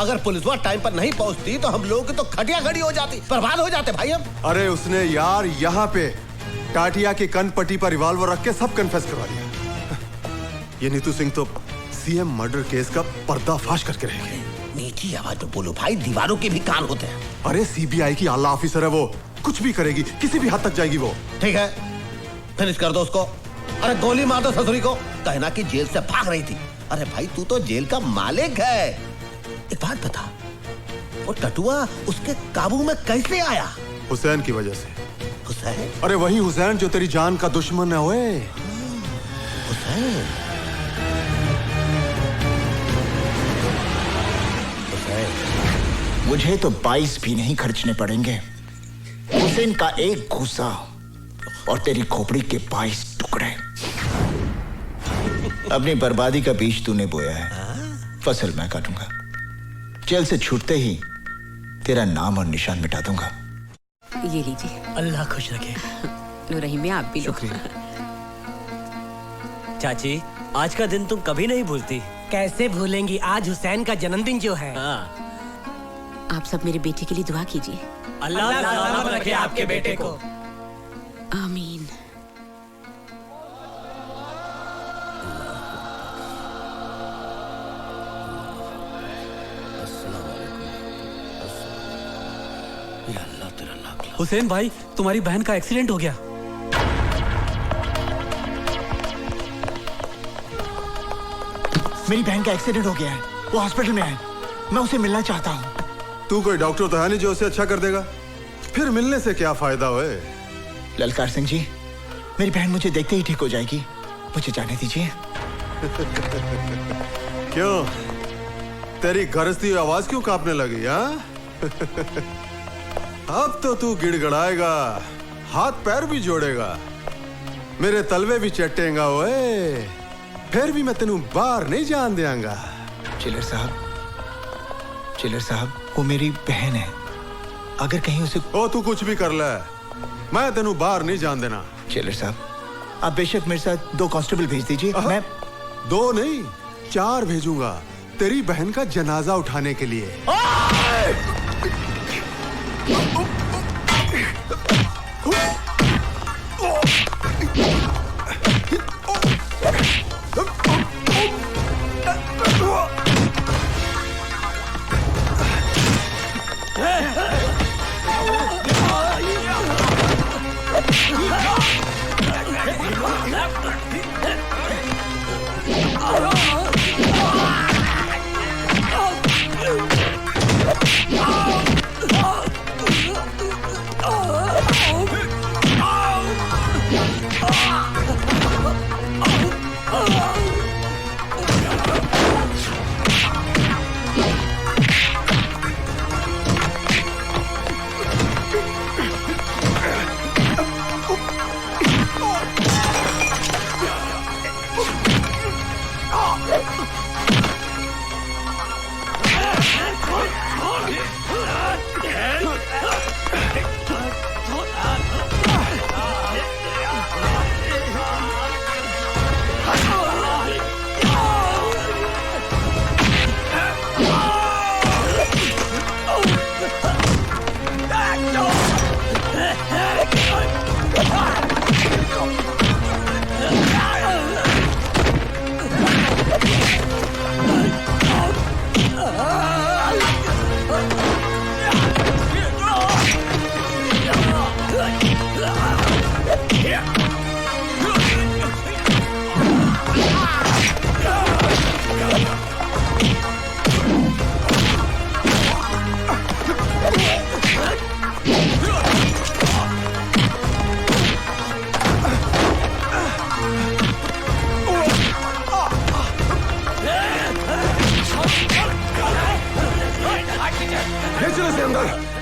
अगर पुलिस वाला टाइम पर नहीं पहुंचती तो हम लोग की तो खटिया खड़ी हो जाती, बर्बाद हो जाते भाई हम। अरे उसने यार यहाँ पे टाटिया की कनपट्टी पर रिवॉल्वर रख के सब कन्फेस करवा दिया। ये नीतू सिंह तो सीएम मर्डर केस का पर्दाफाश करके रहेगी। नीची आवाज में बोलो भाई, दीवारों के भी कान होते हैं। अरे सीबीआई की आला ऑफिसर है वो, कुछ भी करेगी, किसी भी हद तक जाएगी वो। ठीक है, फिनिश कर दो उसको। अरे गोली मार दो ससुरी को, कहना कि जेल से भाग रही थी। अरे भाई तू तो जेल का मालिक है। एक बात बता, वो टटुआ उसके काबू में कैसे आया? हुसैन की वजह से। हुसैन? अरे वही हुसैन जो तेरी जान का दुश्मन है। ओए हुसैन? मुझे तो 22 भी नहीं खर्चने पड़ेंगे। हुसैन का एक घूसा और तेरी खोपड़ी के 22 टुकड़े। अपनी बर्बादी का बीज तूने बोया है, फसल मैं काटूंगा। जेल से छूटते ही तेरा नाम और निशान मिटा दूंगा। ये लीजिए। अल्लाह खुश रखे। लो रहीम में आप भी लो। चाची, आज का दिन तुम कभी नहीं भूलती। कैसे भूलेंगी, आज हुसैन का जन्मदिन जो है। आप सब मेरे बेटे के लिए दुआ कीजिए। अल्लाह सलामत रखे आपके बेटे को। आमीन। हुसैन भाई, तुम्हारी बहन का एक्सीडेंट हो गया। मेरी बहन का एक्सीडेंट हो गया है, वो हॉस्पिटल में है। मैं उसे मिलना चाहता हूँ। तू कोई डॉक्टर तो है नहीं जो उसे अच्छा कर देगा, फिर मिलने से क्या फायदा होए? ललकार सिंह जी, मेरी बहन मुझे देखते ही ठीक हो जाएगी, मुझे जाने दीजिए। क्यों, तेरी गरजती आवाज क्यों कांपने लगी? हाँ? अब तो तू गिड़गड़ाएगा, हाथ पैर भी जोड़ेगा, मेरे तलवे भी चटेगा। ओए, फिर भी मैं तेनू बाहर नहीं जान देंगा। चिलर साहब, वो मेरी बहन है, अगर कहीं उसे। ओ तू कुछ भी कर ले, मैं तेनू बाहर नहीं जान देना। चिलर साहब, आप बेशक मेरे साथ 2 कांस्टेबल भेज दीजिए। मैं 2 नहीं 4 भेजूंगा तेरी बहन का जनाजा उठाने के लिए।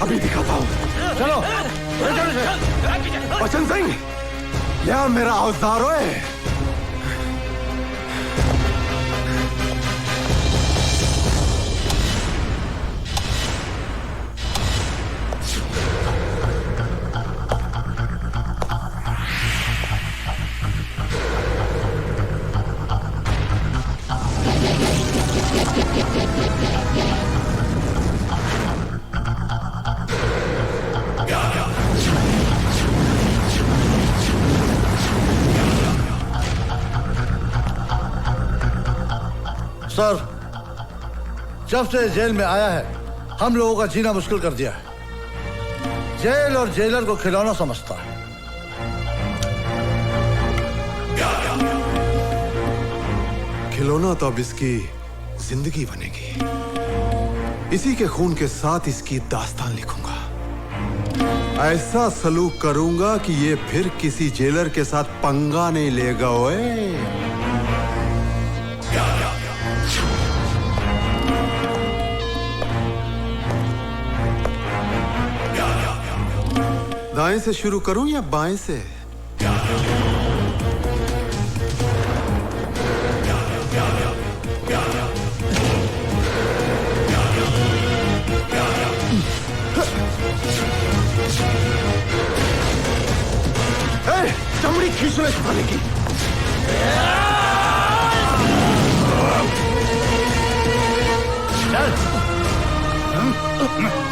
अभी दिखाता हूँ। चलो बचन सिंह, क्या मेरा औजार है? सर, जब से जेल में आया है हम लोगों का जीना मुश्किल कर दिया है। जेल और जेलर को खिलौना समझता है। खिलौना तो अब इसकी जिंदगी बनेगी। इसी के खून के साथ इसकी दास्तान लिखूंगा। ऐसा सलूक करूंगा कि ये फिर किसी जेलर के साथ पंगा नहीं लेगा। ओए दाएं से शुरू करूं या बाएं से? चमड़ी खींचने सुखाने की। चल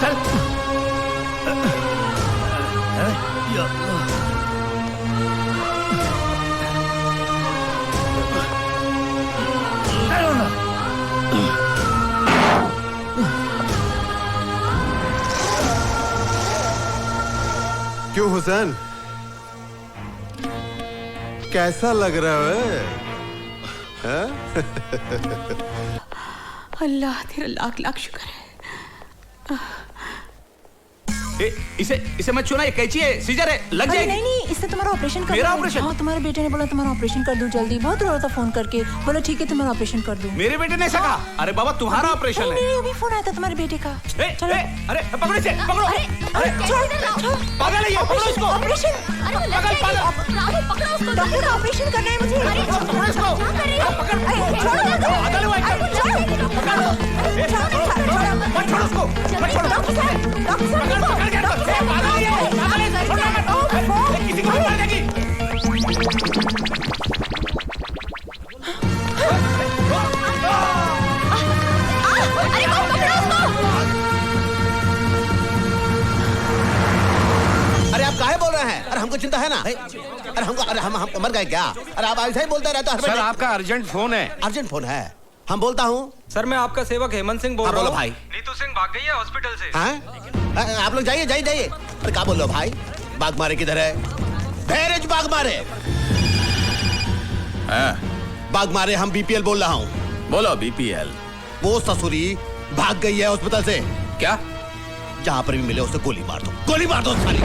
चल। क्यों हुसैन, कैसा लग रहा है? अल्लाह तेरा लाख लाख शुक्र है। इसे मत छूना, ये कैंची है, सीजर है, लग जाएगी। नहीं नहीं, इससे तुम्हारा ऑपरेशन कर। मेरा ऑपरेशन? हाँ, तुम्हारे बेटे ने बोला तुम्हारा ऑपरेशन कर दूं जल्दी। बहुत रो रहा था फोन करके, बोला ठीक है तुम्हारा ऑपरेशन कर दूं। मेरे बेटे ने ऐसा कहा? अरे बाबा तुम्हारा ऑपरेशन है। नहीं, अभी फोन आया था तुम्हारे बेटे का। चलो अरे पकड़ो इसे, पकड़ो। अरे छोड़, पागल है ये, पकड़ो इसको। ऑपरेशन, डॉक्टर का ऑपरेशन करना है मुझे। पकड़ो इसको, किसी को मार देगी। अरे आप काहे बोल रहे हैं? अरे हमको चिंता है ना। अरे हम मर गए क्या? अरे आप ऐसा ही बोलते रहते हो। सर आपका अर्जेंट फोन है। अर्जेंट फोन है? हम बोलता हूँ। सर मैं आपका सेवक हेमंत सिंह बोल रहा हूँ। भाई नीतू सिंह भाग गई है हॉस्पिटल से। हाँ? आप लोग जाइए जाइए जाइए। अरे क्या बोल रहे हो भाई? बाग मारे किधर है? धैर्य बाग मारे। बाग मारे, हम बीपीएल बोल रहा हूँ। बोलो बीपीएल। वो ससुरी भाग गई है हॉस्पिटल से। क्या? जहां पर भी मिले उसे गोली मार दो, गोली मार दो साली।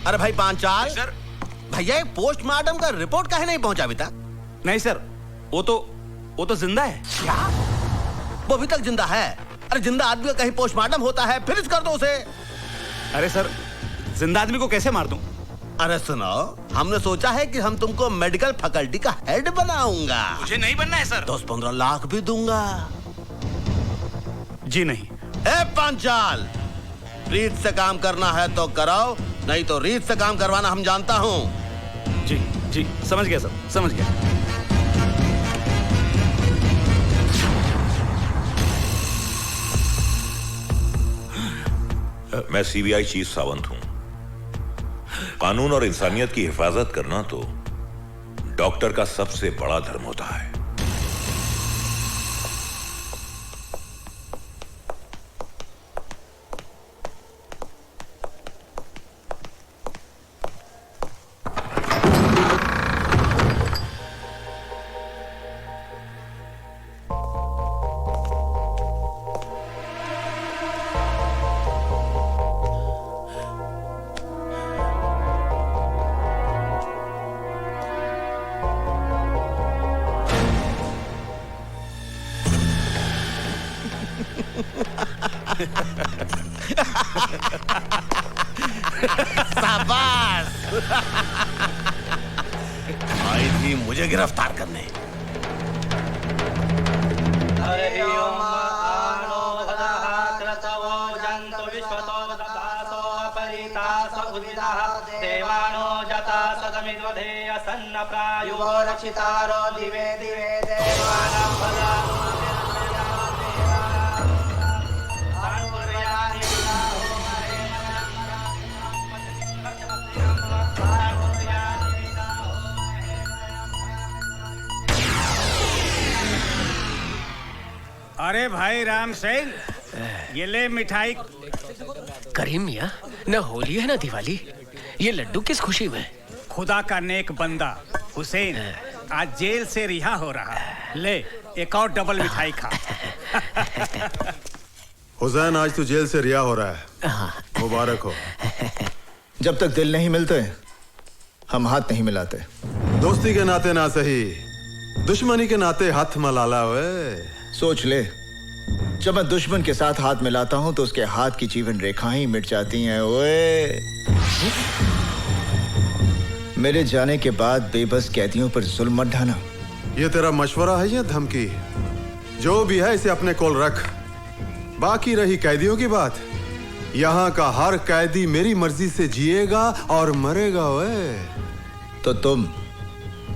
अरे भाई पांचाल सर, भैया पोस्टमार्टम का रिपोर्ट काहे नहीं पहुंचा अभी तक? नहीं सर, वो तो जिंदा है। क्या? वो अभी तक जिंदा है? अरे जिंदा आदमी का कहीं पोस्टमार्टम होता है, फिनिश कर दो उसे। अरे सर, जिंदा आदमी को कैसे मार दूं? अरे सुनो, हमने सोचा है कि हम तुमको मेडिकल फैकल्टी का हेड बनाऊंगा। मुझे नहीं बनना है सर। 10-15 लाख भी दूंगा। जी नहीं। ए पांचाल, रीत से काम करना है तो कराओ, नहीं तो रीत से काम करवाना हम जानता हूँ। जी जी, समझ गया सर, समझ गया। मैं सीबीआई चीफ सावंत हूं। कानून और इंसानियत की हिफाजत करना तो डॉक्टर का सबसे बड़ा धर्म होता है। शाबाश। आई थी मुझे गिरफ्तार करने। देवानो जता सदमिद्वधे असन्न प्रायो रक्षितारो दिवे दिवे देवानां भला अरे भाई राम सिंह, ये ले मिठाई। करीम मियाँ, न होली है न दिवाली, ये लड्डू किस खुशी में? खुदा का नेक बंदा हुसैन आज जेल से रिहा हो रहा है। ले एक और डबल मिठाई खा। हुसैन आज तू जेल से रिहा हो रहा है, मुबारक हो। जब तक दिल नहीं मिलते हम हाथ नहीं मिलाते। दोस्ती के नाते ना सही, दुश्मनी के नाते हाथ मलाला वे। सोच ले, जब मैं दुश्मन के साथ हाथ मिलाता हूं तो उसके हाथ की जीवन रेखाएं मिट जाती हैं। ओए, मेरे जाने के बाद बेबस कैदियों पर जुल्म मत ढाना। ये तेरा मशवरा है या धमकी? जो भी है इसे अपने कोल रख। बाकी रही कैदियों की बात, यहाँ का हर कैदी मेरी मर्जी से जिएगा और मरेगा। ओए, तो तुम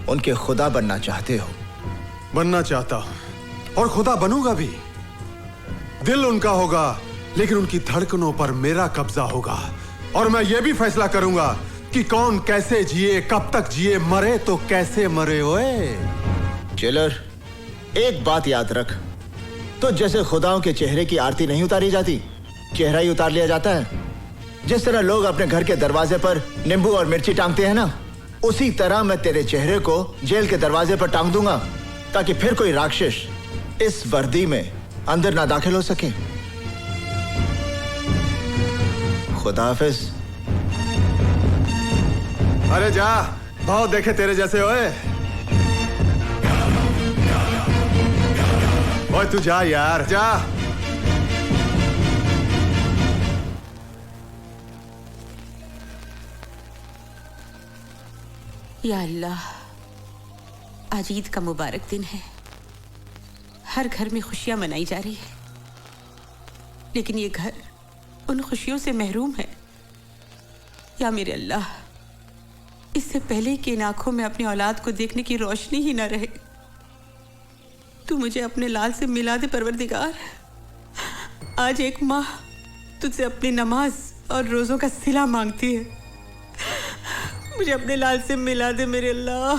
उनके खुदा बनना चाहते हो? बनना चाहता हूं और खुदा बनूंगा भी। दिल उनका होगा लेकिन उनकी धड़कनों पर मेरा कब्जा होगा और मैं ये भी फैसला करूंगा कि कौन कैसे जिए, कब तक जिए, मरे तो कैसे मरे। ओए जेलर, एक बात याद रख, तो जैसे खुदाओं के चेहरे की आरती नहीं उतारी जाती, चेहरा ही उतार लिया जाता है। जिस तरह लोग अपने घर के दरवाजे पर नींबू और मिर्ची टांगते हैं ना, उसी तरह मैं तेरे चेहरे को जेल के दरवाजे पर टांग दूंगा ताकि फिर कोई राक्षस इस वर्दी में अंदर ना दाखिल हो सके। खुदा हाफिज। अरे जा, बहुत देखे तेरे जैसे। ओए ओए तू जा यार, जा। या अल्लाह, आज ईद का मुबारक दिन है। हर घर में खुशियां मनाई जा रही है, लेकिन ये घर उन खुशियों से महरूम है। या मेरे अल्लाह, इससे पहले कि इन आंखों में अपनी औलाद को देखने की रोशनी ही न रहे, तू मुझे अपने लाल से मिला दे परवरदिगार। आज एक माँ तुझसे अपनी नमाज और रोजों का सिला मांगती है। मुझे अपने लाल से मिला दे मेरे अल्लाह।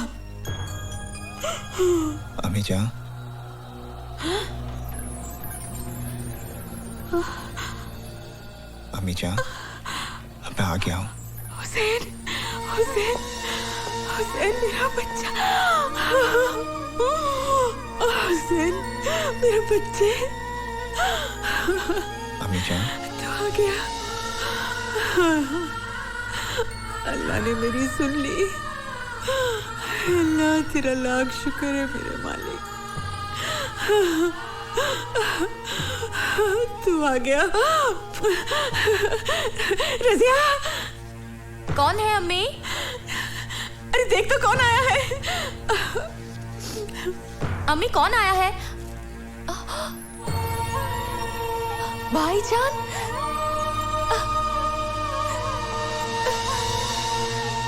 अम्मी जान, अम्मी जान, अब मैं आ गया हूँ। हुसैन, हुसैन, हुसैन मेरा बच्चा। हुसैन मेरे बच्चे। अम्मी जान, तू आ गया। अल्लाह ने मेरी सुन ली। अल्लाह तेरा लाख शुक्र है मेरे मालिक। तू आ गया। रज़िया, कौन है अम्मी? अरे देख तो कौन आया है। अम्मी कौन आया है? भाईजान,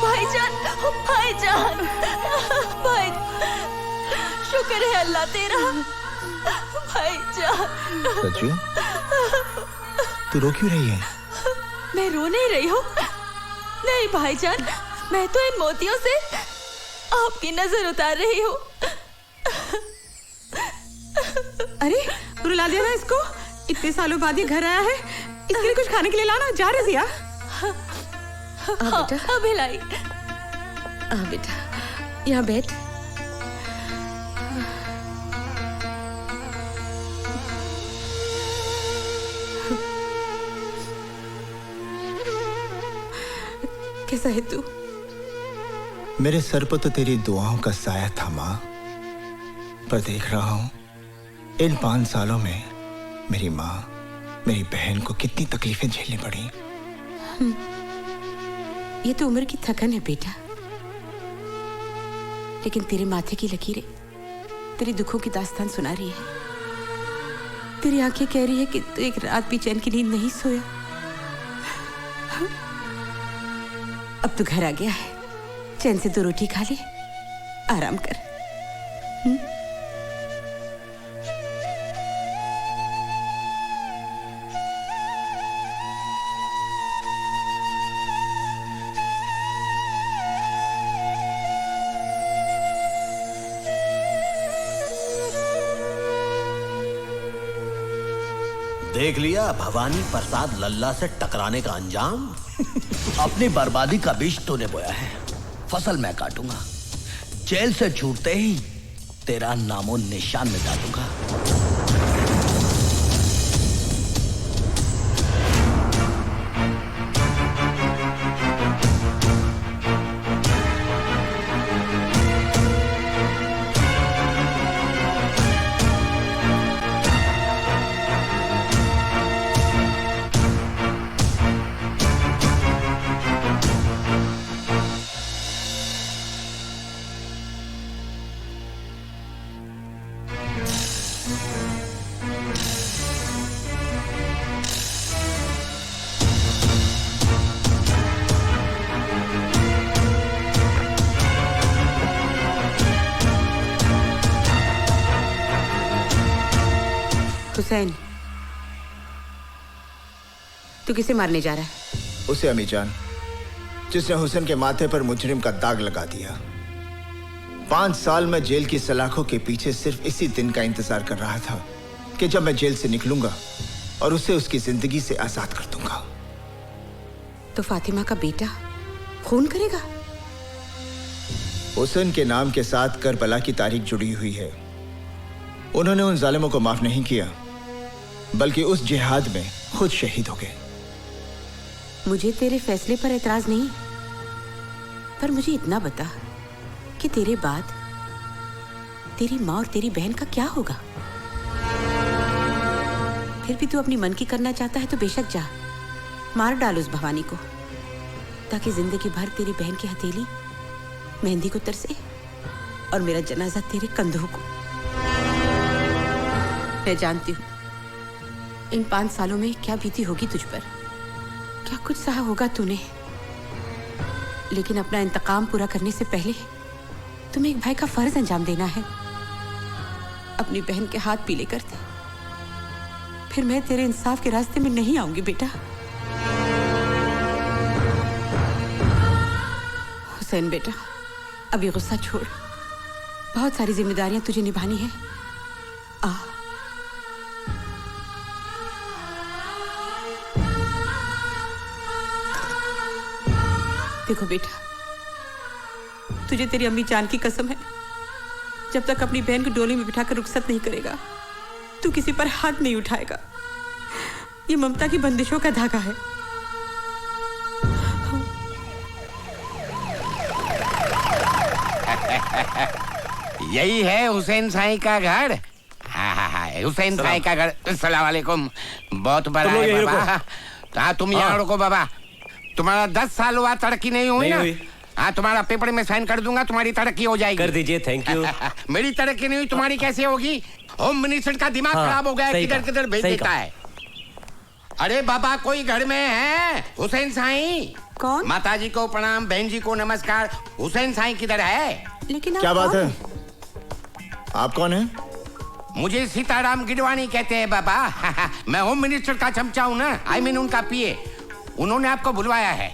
भाईजान, भाईजान, भाई, शुक्र है अल्लाह तेरा। भाईजान। सच्चू, तू रो क्यों रही है? मैं रो नहीं रही हूँ। नहीं भाईजान, मैं तो इन मोतियों से आपकी नजर उतार रही हूँ। अरे रुला दिया ना इसको। इतने सालों बाद ये घर आया है, इसके लिए कुछ खाने के लिए लाना। जा रजिया। हाँ, अभी लाई। बेटा यहाँ बैठ। कैसा है तू? मेरे सर पर तो तेरी दुआओं का साया था माँ, पर देख रहा हूं इन 5 सालों में मेरी माँ, मेरी बहन को कितनी तकलीफें झेलनी पड़ी। ये तो उम्र की थकन है बेटा, लेकिन तेरे माथे की लकीरें तेरे दुखों की दास्तान सुना रही है। तेरी आंखें कह रही है कि तू एक रात भी चैन की नींद नहीं सोया। अब तू घर आ गया है, चैन से 2 रोटी खा ले, आराम कर। देख लिया भवानी प्रसाद लल्ला से टकराने का अंजाम। अपनी बर्बादी का बीज तूने बोया है, फसल मैं काटूंगा। जेल से छूटते ही तेरा नामो निशान मिटा दूंगा। हुसैन, तू किसे मारने जा रहा है? उसे अम्मी जान, जिसने हुसैन के माथे पर मुजरिम का दाग लगा दिया। 5 साल में जेल की सलाखों के पीछे सिर्फ इसी दिन का इंतजार कर रहा था कि जब मैं जेल से निकलूंगा और उसे उसकी जिंदगी से आजाद कर दूंगा। तो फातिमा का बेटा खून करेगा? हुसैन के नाम के साथ करबला की तारीख जुड़ी हुई है। उन्होंने उन जालिमों को माफ नहीं किया, बल्कि उस जिहाद में खुद शहीद हो गए। मुझे तेरे फैसले पर एतराज नहीं, पर मुझे इतना बता कि तेरे बाद तेरी माँ और तेरी बहन का क्या होगा? फिर भी तू अपनी मन की करना चाहता है तो बेशक जा, मार डाल उस भवानी को, ताकि जिंदगी भर तेरी बहन की हथेली मेहंदी को तरसे और मेरा जनाजा तेरे कंधों को। मैं जानती हूँ इन 5 सालों में क्या बीती होगी तुझ पर, क्या कुछ सहा होगा तूने, लेकिन अपना इंतकाम पूरा करने से पहले तुम्हें एक भाई का फर्ज अंजाम देना है। अपनी बहन के हाथ पीले कर दे, फिर मैं तेरे इंसाफ के रास्ते में नहीं आऊंगी बेटा। हुसैन बेटा, अभी गुस्सा छोड़, बहुत सारी जिम्मेदारियां तुझे निभानी है। आ देखो बेटा, तुझे तेरी अम्मी जान की कसम है, जब तक अपनी बहन को डोली में बिठाकर रुखसत नहीं करेगा तू किसी पर हाथ नहीं उठाएगा। ये ममता की बंदिशों का धागा है। यही है हुसैन साईं का घर। हाँ, हुसैन साईं का घर। अस्सलाम वालेकुम। बहुत बड़ा है बाबा। हाँ, तुम यहाँ रुको बाबा। तुम्हारा 10 साल हुआ, तरक्की नहीं हुई ना? हाँ, तुम्हारा पेपर में साइन कर दूंगा, तुम्हारी तरक्की हो जाएगी। कर दीजिए, थैंक यू। मेरी तरक्की नहीं हुई, तुम्हारी कैसे होगी? होम मिनिस्टर का दिमाग खराब हो गया, किधर किधर भेज देता है। अरे बाबा, कोई घर में है? हुसैन साईं। कौन? माता जी को प्रणाम, बहन जी को नमस्कार। हुसैन साईं किधर है? लेकिन क्या बात है? आप कौन है? मुझे सीताराम गिडवानी कहते हैं बाबा। मैं होम मिनिस्टर का चमचा हूँ ना, आई मीन उनका पीए। उन्होंने आपको बुलवाया है।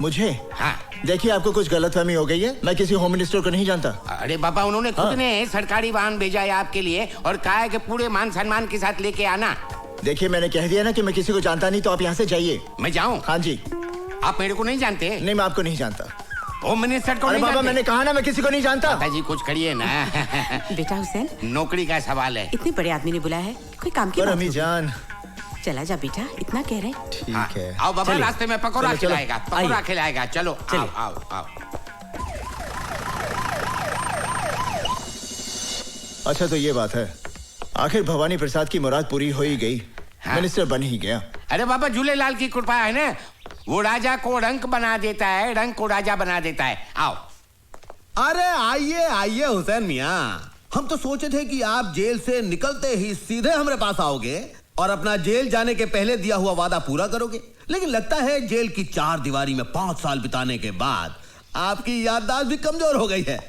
मुझे? हाँ। देखिए, आपको कुछ गलतफहमी हो गई है। मैं किसी होम मिनिस्टर को नहीं जानता। अरे बाबा, उन्होंने खुद ने सरकारी वाहन भेजा है आपके लिए और कहा है कि पूरे मान सम्मान के साथ लेके आना। देखिए, मैंने कह दिया ना कि मैं किसी को जानता नहीं, तो आप यहाँ से जाइए। मैं जाऊँ? हाँ जी। आप मेरे को नहीं जानते? नहीं, मैं आपको नहीं जानता। होम मिनिस्टर को अरे नहीं बाबा, जानते? मैंने कहा ना, मैं किसी को नहीं जानता। जी कुछ करिए ना। बेटा हुसैन, नौकरी का सवाल है। इतने बड़े आदमी ने बुलाया है, कोई काम की पर बात अम्मी होगी। जान। चला जा बेटा, इतना कह रहे। ठीक है। आओ बाबा, रास्ते में पकौड़ा चलो, चलो। खिलाएगा, पकौड़ा आइए। खिलाएगा। चलो आओ आओ आओ। अच्छा, तो ये बात है। आखिर भवानी प्रसाद की मुराद पूरी हो ही गई। मिनिस्टर बन ही गया। अरे बाबा, झूलेलाल की कृपा है ना, वो राजा को रंक बना देता है, रंक को राजा बना देता है। आओ। अरे आइए आइए हुसैन मियाँ, हम तो सोचे थे कि आप जेल से निकलते ही सीधे हमारे पास आओगे और अपना जेल जाने के पहले दिया हुआ वादा पूरा करोगे, लेकिन लगता है जेल की 4 दीवारी में 5 साल बिताने के बाद आपकी याददाश्त भी कमजोर हो गई है।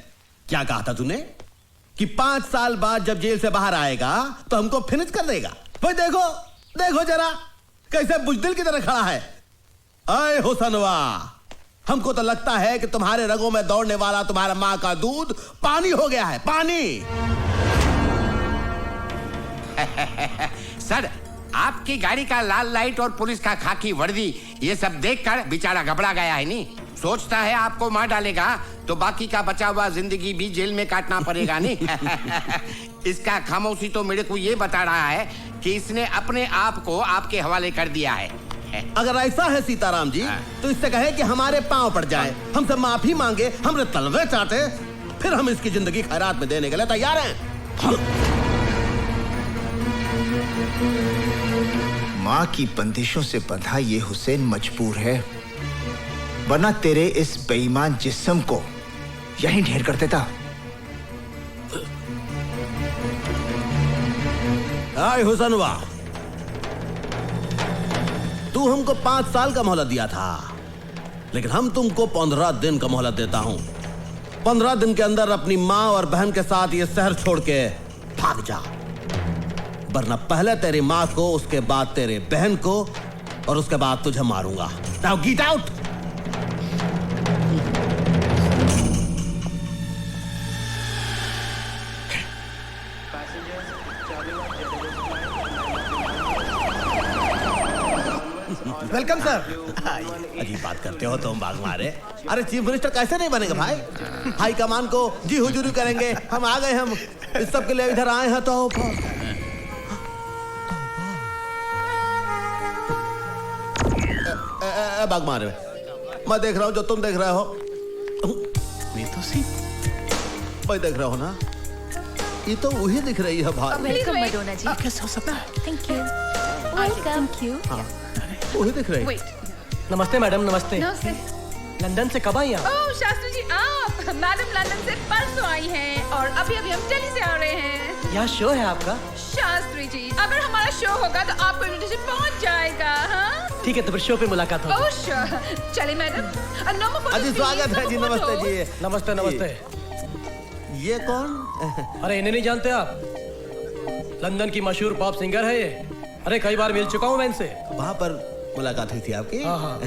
क्या कहा था तूने कि 5 साल बाद जब जेल से बाहर आएगा तो हमको फिनिश कर देगा? भाई देखो देखो जरा कैसे बुजदिल की तरह खड़ा है। अय हुसनवा, हमको तो लगता है कि तुम्हारे रगों में दौड़ने वाला तुम्हारा माँ का दूध पानी हो गया है, पानी। सर, आपकी गाड़ी का लाल लाइट और पुलिस का खाकी वर्दी, ये सब देखकर बेचारा घबरा गया है। नहीं सोचता है आपको मार डालेगा तो बाकी का बचा हुआ जिंदगी भी जेल में काटना पड़ेगा। नहीं इसका खामोशी तो मेरे को ये बता रहा है कि इसने अपने आप को आपके हवाले कर दिया है। अगर ऐसा है सीताराम जी, तो इससे कहे कि हमारे पांव पड़ जाए, हमसे माफी मांगे, हमरे तलवे चाटे, फिर हम इसकी जिंदगी खैरात में देने के लिए तैयार हैं। माँ की बंदिशों से बंधा ये हुसैन मजबूर है, वरना तेरे इस बेईमान जिस्म को यहीं ढेर कर देता। आए हुसनवा, तू हमको 5 साल का मोहलत दिया था, लेकिन हम तुमको 15 दिन का मोहलत देता हूं। 15 दिन के अंदर अपनी माँ और बहन के साथ ये शहर छोड़ के भाग जा, वरना पहले तेरी माँ को, उसके बाद तेरे बहन को और उसके बाद तुझे मारूंगा। Now get out. Welcome sir. अजीब बात करते हो तुम, बाग मारे। अरे चीफ मिनिस्टर कैसे नहीं बनेगा भाई? हाई कमान को जी हुजूरी करेंगे। हम आ गए, हम इस सब के लिए इधर आए हैं। तो बाग मारे, मैं देख रहा हूँ जो तुम देख रहे हो। मैं देख रहा हूँ ना, ये तो वही दिख रही है भाई। वेलकम मडोना जी। कैसे हो सकता है? Thank you. Welcome. Thank you. वही दिख रही है। नमस्ते मैडम, नमस्ते। नमस्ते। लंदन से कब आई आप? ओह शास्त्री जी, आप? मैडम लंदन से परसों आई हैं और अभी अभी हम दिल्ली से आ रहे हैं। यहाँ शो है आपका? शास्त्री जी, अगर हमारा शो होगा तो आपको इन्विटेशन पहुंच जाएगा। हाँ ठीक है, तो फिर शो पे मुलाकात होगी। Oh sure. चलिए मैडम। अजी स्वागत है जी। नमस्ते जी। नमस्ते नमस्ते। ये कौन? अरे इन्हें नहीं जानते आप? लंदन की मशहूर पॉप सिंगर है ये। अरे कई बार मिल चुका हूँ मैं इनसे। वहाँ पर मुलाकात हुई थी आपकी? हाँ हाँ।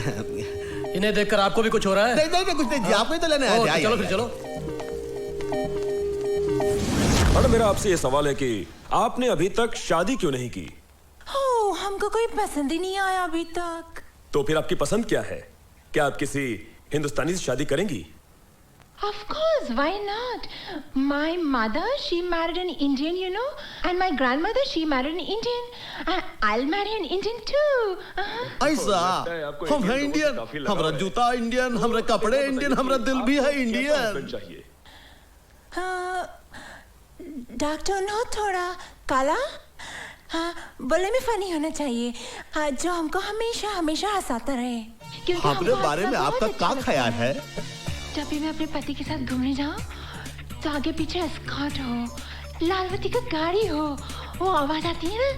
इन्हें देखकर आपको भी कुछ हो रहा है? नहीं नहीं कुछ नहीं जी, आपको ही तो लेने आए थे। चलो फिर चलो। मैडम, मेरा आपसे ये सवाल है कि आपने अभी तक शादी क्यों नहीं की? ओह, हमको कोई पसंद ही नहीं आया अभी तक। तो फिर आपकी पसंद क्या है? क्या आप किसी हिंदुस्तानी से शादी करेंगी? Of course, why not? My mother, she married an Indian, you know, and my grandmother, she married an Indian. I'll marry an Indian too. ऐसा? हम हैं इंडियन, हमारा जूता इंडियन, हमारे कपड़े इंडियन, हमारा दिल भी है इंडियन। डॉक्टर नो थोड़ा काला, हाँ, बोले में फनी होना चाहिए, हाँ, जो हमको हमेशा हमेशा हंसाता रहे। अपने बारे में आपका क्या ख्याल है? जब भी मैं अपने पति के साथ घूमने जाऊं तो आगे पीछे एस्कॉर्ट हो, लालवती का गाड़ी हो, वो आवाज आती है ना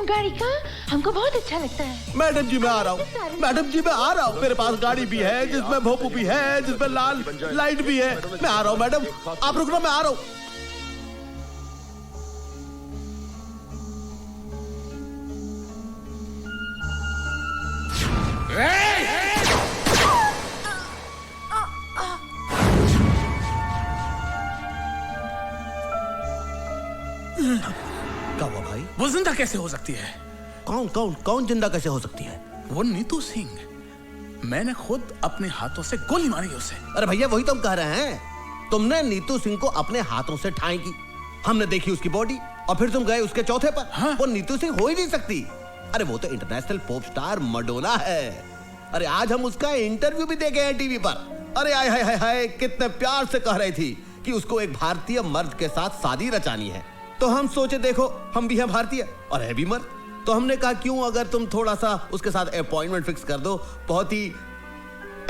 गाड़ी का, हमको बहुत अच्छा लगता है। मैडम जी मैं आ रहा हूँ, मैडम जी मैं आ रहा हूँ। मेरे पास गाड़ी भी है जिसमें भोपू भी है, जिसमें लाल लाइट भी है। मैं आ रहा हूँ मैडम, आप रुकना, मैं आ रहा हूँ। जिंदा कैसे हो सकती है? कौन कौन कौन जिंदा कैसे हो सकती है? वो नीतू सिंह। मैंने खुद अपने हाथों से गोली मारी उसे। अरे भैया वही तो हम कह रहे हैं। तुमने नीतू सिंह को अपने हाथों से ठाई की, हमने देखी उसकी बॉडी, और फिर तुम गए उसके चौथे पर। हाँ? वो नीतू सिंह हो ही नहीं सकती। अरे वो तो इंटरनेशनल पॉप स्टार मडोना है। अरे आज हम उसका इंटरव्यू भी देखे हैं टीवी पर। अरे हाय हाय हाय, कितने प्यार से कह रही थी कि उसको एक भारतीय मर्द के साथ शादी रचानी है। तो हम सोचे देखो हम भी हैं भारतीय और है भी मर्द, तो हमने कहा क्यों अगर तुम थोड़ा सा उसके साथ अपॉइंटमेंट फिक्स कर दो, बहुत ही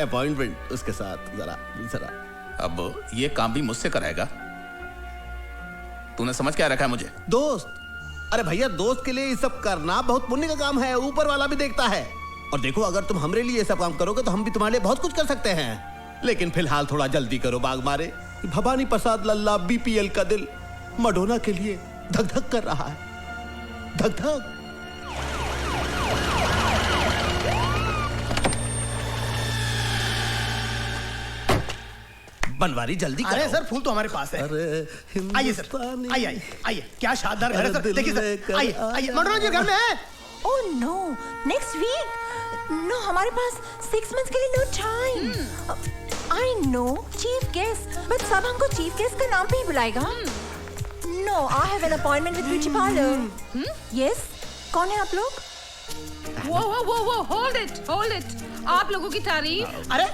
अपॉइंटमेंट उसके साथ जरा जरा। अब ये काम भी मुझसे कराएगा? तूने समझ क्या रखा है मुझे? दोस्त। अरे भैया दोस्त के लिए ये सब करना बहुत पुण्य का काम है, ऊपर वाला भी देखता है। और देखो अगर तुम हमरे लिए ये सब काम करोगे तो हम भी तुम्हारे लिए बहुत कुछ कर सकते हैं। लेकिन फिलहाल थोड़ा जल्दी करो बाग मारे। भवानी प्रसाद लल्ला बीपीएल का दिल मडोना के लिए धक धक कर रहा है, धक धक। बनवारी जल्दी करो। अरे सर फूल तो हमारे पास है। आइए सर, आइए आइए आइए। क्या शानदार घर है सर, देखिए सर। आइए आइए, मडोना जी घर में है। Oh no, next week. No, हमारे पास 6 months के लिए no time. I know chief guest, but सब हमको चीफ गेस्ट का नाम पे ही बुलाएगा। No, I have an appointment with beauty parlour. Yes, कौन है आप लोग? वो होल्ड इट। आप लोगों की तारीफ। अरे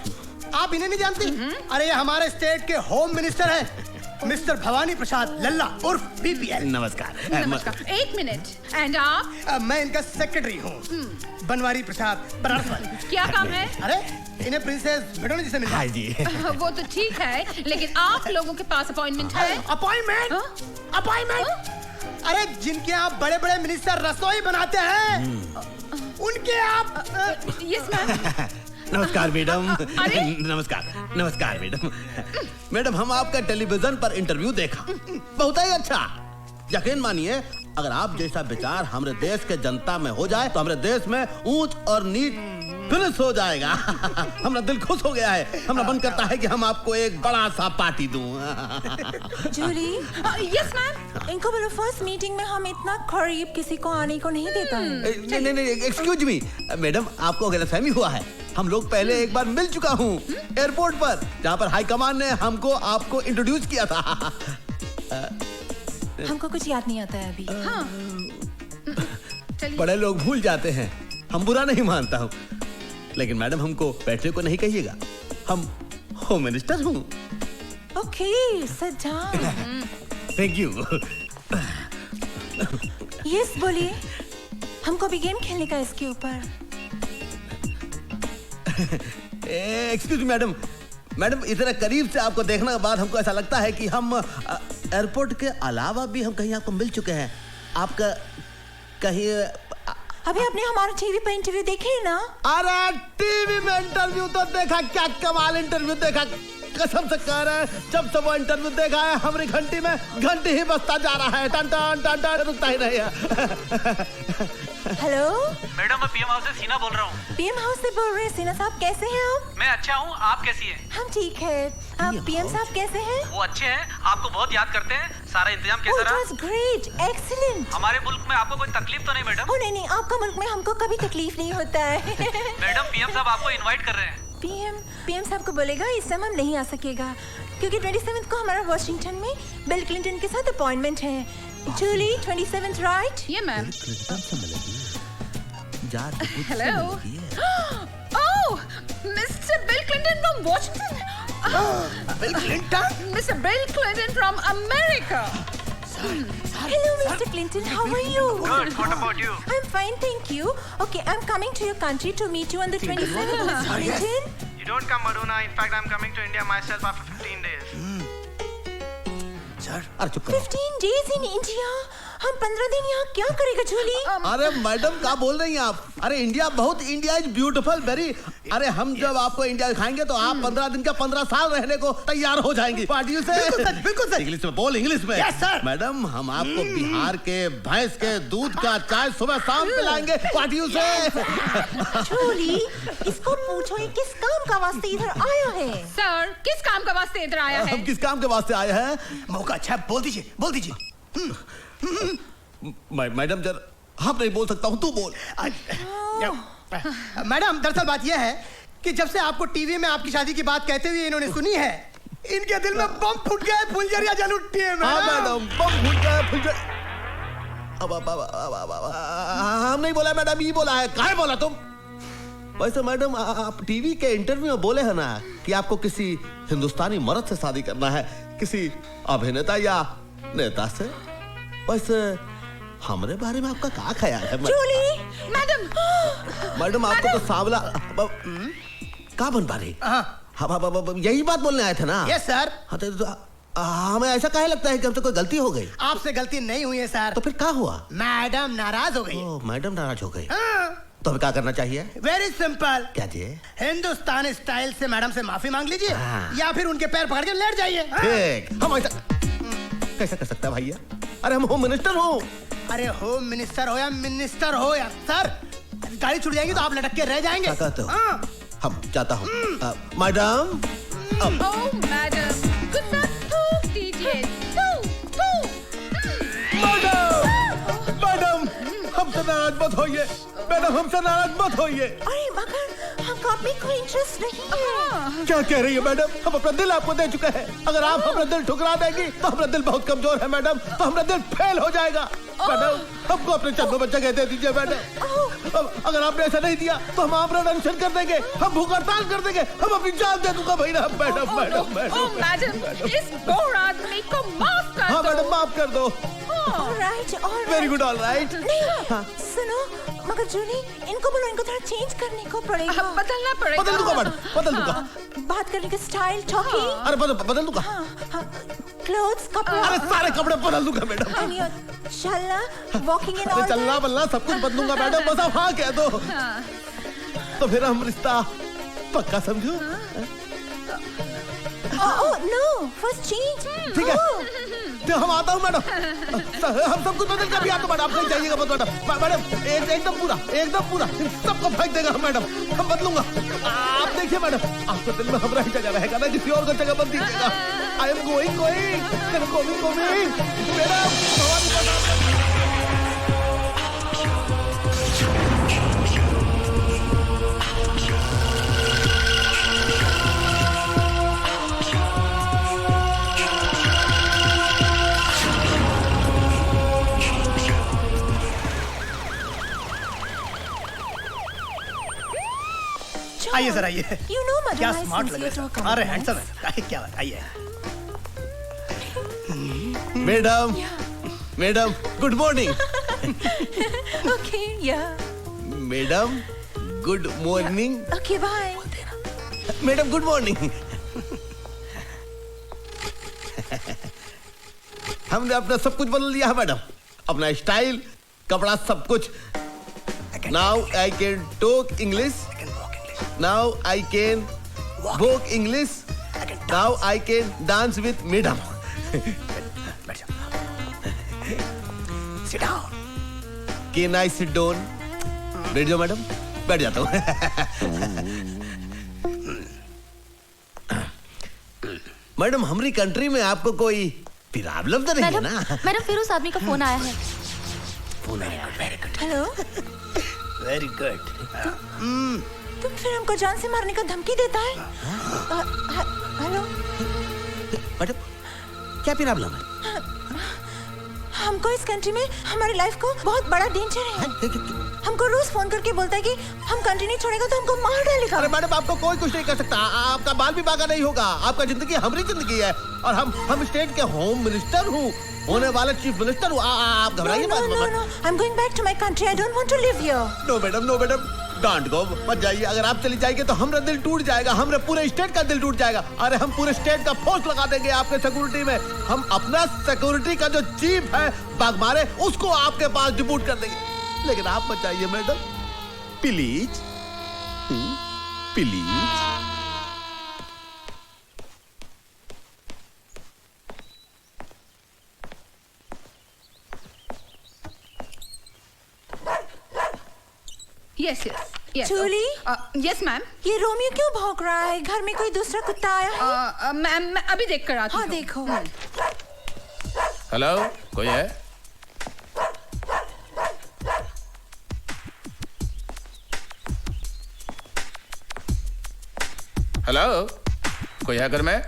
आप इन्हें नहीं जानती? अरे ये हमारे स्टेट के होम मिनिस्टर हैं, मिस्टर भवानी प्रसाद लल्ला उर्फ बीपीएल। नमस्कार। नमस्कार। 1 मिनट। एंड आप? मैं इनका सेक्रेटरी हूँ, बनवारी प्रसाद बनारस। क्या काम है? अरे इन्हें प्रिंसेस मडोना जी से मिलना है। जी। वो तो ठीक है, लेकिन आप लोगों के पास अपॉइंटमेंट है? अपॉइंटमेंट? अरे जिनके आप बड़े बड़े मिनिस्टर रसोई बनाते हैं, उनके आप। Yes ma'am. नमस्कार मैडम। नमस्कार नमस्कार मैडम। मैडम हम आपका टेलीविजन पर इंटरव्यू देखा, बहुत ही अच्छा। यकीन मानिए अगर आप जैसा विचार हमारे देश के जनता में हो जाए तो हमारे देश में ऊंच और नीच फिनिश हो जाएगा। हमारा दिल खुश हो गया है, हमारा मन करता है कि हम आपको एक बड़ा सा पार्टी दूं। जूली। Yes ma'am. इनको बोलो फर्स्ट मीटिंग में हम इतना करीब किसी को आने को नहीं देता है। नहीं एक्सक्यूज मी मैडम, आपको गलतफहमी हुआ है। हम लोग पहले एक बार मिल चुका हूँ एयरपोर्ट पर, जहाँ पर हाईकमान ने हमको आपको इंट्रोड्यूस किया था। हमको कुछ याद नहीं आता है अभी। चलिए। बड़े लोग भूल जाते हैं, हम बुरा नहीं मानता हूँ, लेकिन मैडम हमको बैठने को नहीं कहिएगा, हम होम मिनिस्टर हूँ। Okay, sit down. Thank you. Yes बोलिए, हमको भी गेम खेलने का इसके ऊपर। एक्सक्यूज मैडम, मैडम इतना करीब से आपको देखने के बाद हमको ऐसा लगता है कि हम एयरपोर्ट के अलावा भी हम कहीं आपको मिल चुके हैं। आपका कहीं अभी आपने हमारा टीवी पे इंटरव्यू देखे ना? अरे टीवी में इंटरव्यू तो देखा, क्या कमाल इंटरव्यू देखा, कसम से कह रहे हैं। जब से वो इंटरव्यू देखा है हमारी घंटी में घंटी ही बजता जा रहा है, टन टन टन टन, रुकता ही नहीं है। हेलो मैडम, मैं पीएम हाउस से सीना बोल रहा हूँ। पीएम हाउस से बोल रहे हैं? सीना साहब कैसे हैं आप? मैं अच्छा हूँ, आप कैसी हैं? हम ठीक है। आप पीएम साहब कैसे हैं? वो अच्छे हैं, आपको बहुत याद करते हैं। सारा इंतजाम कैसा रहा? It was great, excellent। हमारे मुल्क में आपको कोई तकलीफ तो नहीं मैडम? नहीं नहीं, आपका मुल्क में हमको कभी तकलीफ नहीं होता है। मैडम पीएम साहब आपको इनवाइट कर रहे हैं। पीएम साहब को बोलेगा इस समय हम नहीं आ सकेगा, क्योंकि 27 को हमारा वॉशिंगटन में बिल क्लिंटन के साथ अपॉइंटमेंट है। जूली 27 राइट? ये ma'am. Hello. Oh, mister bill Clinton from Washington. Bill Clinton? Mister bill Clinton from America. Hello, Mr. Clinton. How are you? Good. What about you? I'm fine, thank you. Okay, I'm coming to your country to meet you on the 27th, Mr. Clinton. You don't come, Madonna. In fact, I'm coming to India myself after 15 days. अरे चुप करो। 15 days in India? हम 15 दिन यहाँ क्या करेगा जूली? अरे मैडम क्या बोल रही हैं आप? अरे इंडिया बहुत, इंडिया इज ब्यूटीफुल वेरी। अरे हम जब आपको इंडिया दिखाएंगे तो आप 15 दिन का 15 साल रहने को तैयार हो जाएंगी। पार्टियों से बिल्कुल सर। इंग्लिश में बोल, इंग्लिश में। Yes sir. मैडम हम आपको बिहार के भैंस के दूध का चाय सुबह शाम पिलाएंगे पार्टियों से। जूली, इसको पूछो ये किस काम का वास्ते इधर आया है? सर, किस काम का वास्ते इधर आया है? हम किस काम के वास्ते आए हैं? मौका अच्छा, बोल दीजिए बोल दीजिए। मैडम जर हम नहीं बोल सकता हूँ, तू बोल। मैडम दरअसल बात यह है कि जब से आपको टीवी में आपकी शादी की बात कहते हुए इन्होंने सुनी है, इनके दिल में बम फूट गया है, फुलझड़ियां जल उठती है मैडम, बम फूट गया है, फुलझड़ी। अब हम नहीं बोला मैडम, ये बोला है। कहाँ बोला तुम? वैसे मैडम आप टीवी के इंटरव्यू में बोले हैं ना कि आपको किसी हिंदुस्तानी मर्द से शादी करना है, किसी अभिनेता या नेता से। वैसे हमारे बारे में आपका क्या ख्याल है? मैडम आपको तो सांवला का बन पा रही? यही बात बोलने आए थे ना? Yes sir. हाँ तो हमें ऐसा काहे लगता है कि हमसे कोई गलती हो गई? आपसे गलती नहीं हुई है सर। तो फिर क्या हुआ? मैडम नाराज हो गई। मैडम नाराज हो गई। तो हमें क्या करना चाहिए? Very simple. क्या जी? हिंदुस्तानी स्टाइल से मैडम से माफी मांग लीजिए या फिर उनके पैर पकड़ के लेट जाइए। ठीक। हम ऐसा कैसे कर सकता है भैया? अरे हम होम मिनिस्टर हो। अरे होम मिनिस्टर हो या मिनिस्टर हो या सर, गाड़ी छूट जाएगी तो आप लटक के रह जाएंगे। क्या कहते हो? हम चाहता हूँ मैडम। मैडम गुस्सा थूक दीजिए। मैडम हमसे नाराज मत होइए। मैडम हमसे नाराज मत होइए। अरे मगर हमको आप में कोई इंटरेस्ट नहीं है। क्या कह रही है मैडम? हम अपना दिल आपको दे चुके हैं। अगर आप अपना दिल ठुकरा देंगी तो हमारा दिल बहुत कमजोर है मैडम, तो हमारा दिल फेल हो जाएगा। मैडम हमको अपने चंदों में जगह दे दीजिए मैडम। अगर आपने ऐसा नहीं दिया तो हम आपका अनशन कर देंगे, हम भूख हड़ताल कर देंगे, हम अपनी जान दे दूंगा भाई ना। मैडम मैडम मैडम इस बोर आदमी को माफ कर दो। हाँ मैडम माफ कर दो। Alright alright. Very good alright. नहीं सुनो, मगर जूली इनको बोलो, इनको थोड़ा चेंज करने को पड़ेगा। बदलना पड़ेगा। बदल दूंगा मैडम, बदल दूंगा। बात करने का स्टाइल, टॉकिंग। अरे बदल दूंगा। क्लोथ्स, कपड़ा। अरे सारे कपड़े बदल दूंगा मैडम। चलना, वॉकिंग एंड ऑल। चलना बल्ला सब कुछ बदलूंगा मैडम, बस आप हाँ कह दो। तो फिर हम रिश्ता पक्का समझो। No first change. ठीक है तो हम आता हूँ मैडम। हम सब कुछ बदल कर भी आता मैडम, आप कहीं जाइएगा मत मैडम। एकदम पूरा सबको फेंक देगा मैडम, हम बदलूंगा। आप देखिए मैडम, आपको दिल में हमारा ही जगह रहेगा ना, किसी और का जगह मत दीजिएगा। आई एम गोइंग मैडम। आइए सर आइए। You know, madam, क्या I स्मार्ट लग sincerely रहा है। अरे हैंडसम है। क्या बात? आइए मैडम गुड मॉर्निंग। ओके या madam good morning. Okay bye. Madam good morning. हमने अपना सब कुछ बदल लिया है मैडम, अपना स्टाइल, कपड़ा, सब कुछ। Now I can talk English, now I can walk English, now I can dance with madam. Sit down. Can I sit down? बैठ जाओ मैडम। बैठ जाता हूँ। मैडम हमारी कंट्री में आपको कोई प्रॉब्लम तो नहीं है ना? मैडम फिर उस आदमी का फोन आया है। फोन आया। Very good. Hello. Very good. तुम फिर हमको जान से मारने का धमकी देता है? हेलो। मैडम क्या प्रॉब्लम है? हमको इस कंट्री में हमारी लाइफ को बहुत बड़ा डेंजर है। हमको रोज फोन करके बोलता है कि हम कंट्री नहीं छोड़ेगा तो हमको मार डालेगा। अरे मैडम आपको कोई कुछ नहीं कर सकता, आपका बाल भी बागा नहीं होगा। आपका जिंदगी हमारी जिंदगी है और हम स्टेट के होम मिनिस्टर हूँ, होने वाले चीफ मिनिस्टर हूँ। आप घबराइए मत। No I am going back to my country. I don't want to live here. No madam don't go, मत जाइए। अगर आप चली जाएंगे तो हमारा दिल टूट जाएगा, हमारे पूरे स्टेट का दिल टूट जाएगा। अरे हम पूरे स्टेट का फोर्स लगा देंगे आपके सिक्योरिटी में। हम अपना सिक्योरिटी का जो चीफ है बागमारे, उसको आपके पास डिप्यूट कर देंगे। लेकिन आप मत जाइए madam, please please. Yes Julie. Yes ma'am. ये रोमियो क्यों भौंक रहा है? घर में कोई दूसरा कुत्ता आया है? मैम मैं अभी देख कर आती हूँ। हाँ देखो। हेलो, कोई है? हेलो, कोई है घर में?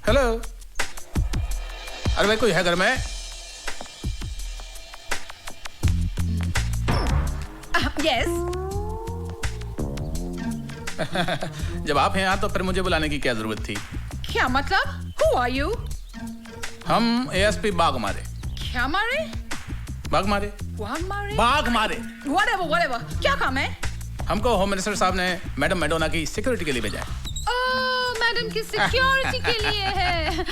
हेलो, अरे भाई कोई है घर में? यस। जब आप हैं यहाँ तो फिर मुझे बुलाने की क्या जरूरत थी? क्या मतलब? Who are you? हम एएसपी बाघ मारे। क्या मारे? बाघ मारे। बाघ मारे? बाघ मारे। Whatever. क्या काम है? हमको होम मिनिस्टर साहब ने मैडम मैडोना की सिक्योरिटी के लिए भेजा है। मैडम की सिक्योरिटी के लिए है।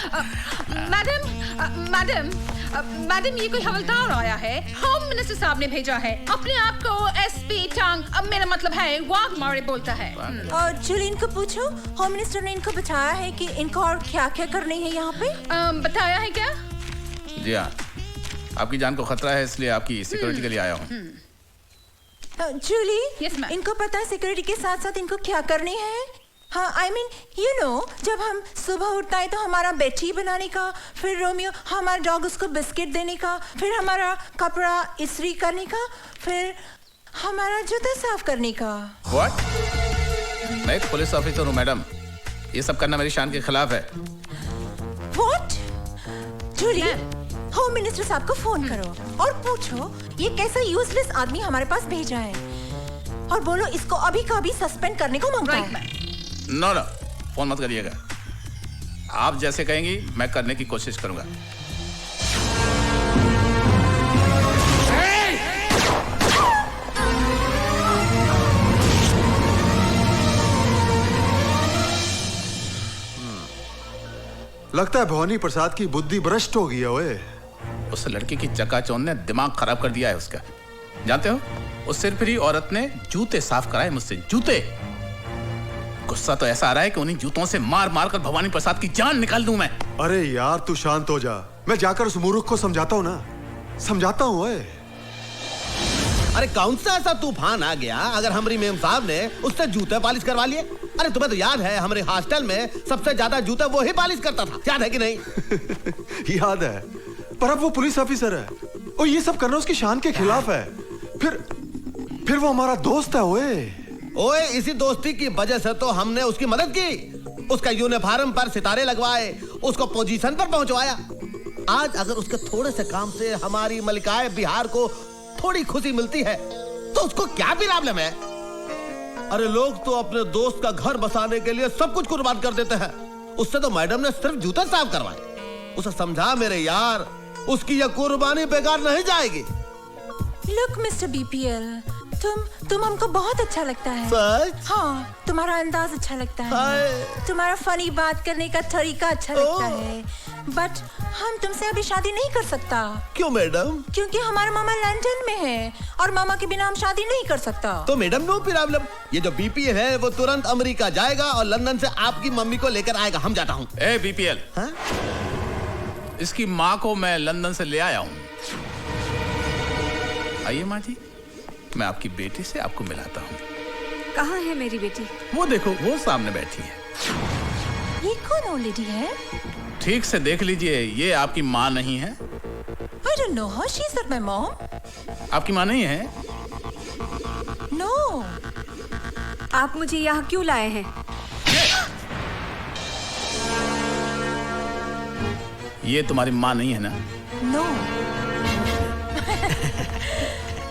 मैडम ये कोई हवलदार आया है, होम मिनिस्टर साहब ने भेजा है। अपने आप को एसपी टांग, अब मेरा मतलब है वाघ मारे बोलता है। और जूली इनको पूछो, होम मिनिस्टर ने इनको बताया है कि इनको और क्या क्या करनी है यहाँ पे? बताया है क्या? जी हाँ, आपकी जान को खतरा है इसलिए आपकी सिक्योरिटी के लिए आया हूँ। जूली, इनको पता है सिक्योरिटी के साथ साथ इनको क्या करनी है? हाँ, I mean, you know, जब हम सुबह उठता है तो हमारा बेटी बनाने का, फिर रोमियो हमारा डॉग उसको बिस्किट देने का, फिर हमारा कपड़ा इस्त्री करने का, फिर हमारा जूता साफ करने का। What? मैं एक पुलिस ऑफिसर हूँ मैडम, ये सब करना मेरी शान के खिलाफ है। What? जूली, होम मिनिस्टर साहब को फोन करो और पूछो ये कैसा यूजलेस आदमी हमारे पास भेजा है, और बोलो इसको अभी का अभी सस्पेंड करने को मांगता है। नो, फोन मत करिएगा। आप जैसे कहेंगी मैं करने की कोशिश करूंगा। लगता है भवानी प्रसाद की बुद्धि भ्रष्ट हो गई है। ओए, उस लड़के की चकाचौंध ने दिमाग खराब कर दिया है उसका। जानते हो, उस सिरफिरी औरत ने जूते साफ कराए मुझसे, जूते। गुस्सा तो ऐसा आ रहा है कि उन्हीं जूतों से मार मार कर भवानी प्रसाद की जान निकाल दूं मैं। अरे यार तू शांत हो जा, मैं जाकर उस मूर्ख को समझाता हूँ ना, समझाता हूँ। ओए, अरे कौन सा ऐसा तूफान आ गया अगर हमारी मेम साहब ने उससे जूते पालिश करवा लिए? अरे तुम्हें तो याद है हमारे हॉस्टल में सबसे ज्यादा जूते वो ही पालिश करता था, याद है कि नहीं? याद है, पर अब वो पुलिस ऑफिसर है और ये सब करना उसकी शान के खिलाफ है। फिर वो हमारा दोस्त है। ओए, इसी दोस्ती की वजह से तो हमने उसकी मदद की, उसका यूनिफॉर्म पर सितारे लगवाए, उसको पोजीशन पर पहुंचवाया। आज अगर उसके थोड़े से काम से हमारी मलिकाए बिहार को थोड़ी खुशी मिलती है तो उसको क्या प्रॉब्लम है? अरे लोग तो अपने दोस्त का घर बसाने के लिए सब कुछ कुर्बान कर देते हैं, उससे तो मैडम ने सिर्फ जूते साफ करवाए। उसे समझा मेरे यार, उसकी यह कुर्बानी बेकार नहीं जाएगी। लुक मिस्टर बीपीएल, तुम हमको बहुत अच्छा लगता है। सच? हाँ, तुम्हारा अंदाज अच्छा लगता है, तुम्हारा फनी बात करने का तरीका अच्छा लगता है, बट हम तुमसे अभी शादी नहीं कर सकता। क्यों मैडम? क्योंकि हमारा मामा लंदन में है और मामा के बिना हम शादी नहीं कर सकता। तो मैडम नो प्रॉब्लम, ये जो बीपीएल है वो तुरंत अमेरिका जाएगा और लंदन से आपकी मम्मी को लेकर आएगा। हम जाता हूँ। ए बीपीएल, इसकी माँ को मैं लंदन से ले आया हूँ। आइए माँ जी, मैं आपकी बेटी से आपको मिलाता हूँ। कहाँ है मेरी बेटी? वो देखो, वो सामने बैठी है। ये कौन ओल्ड लेडी है? ठीक से देख लीजिए, ये आपकी माँ नहीं है। I don't know her. She's not my mom. आपकी माँ नहीं है? No. आप मुझे यहाँ क्यों लाए हैं? ये तुम्हारी माँ नहीं है ना? No.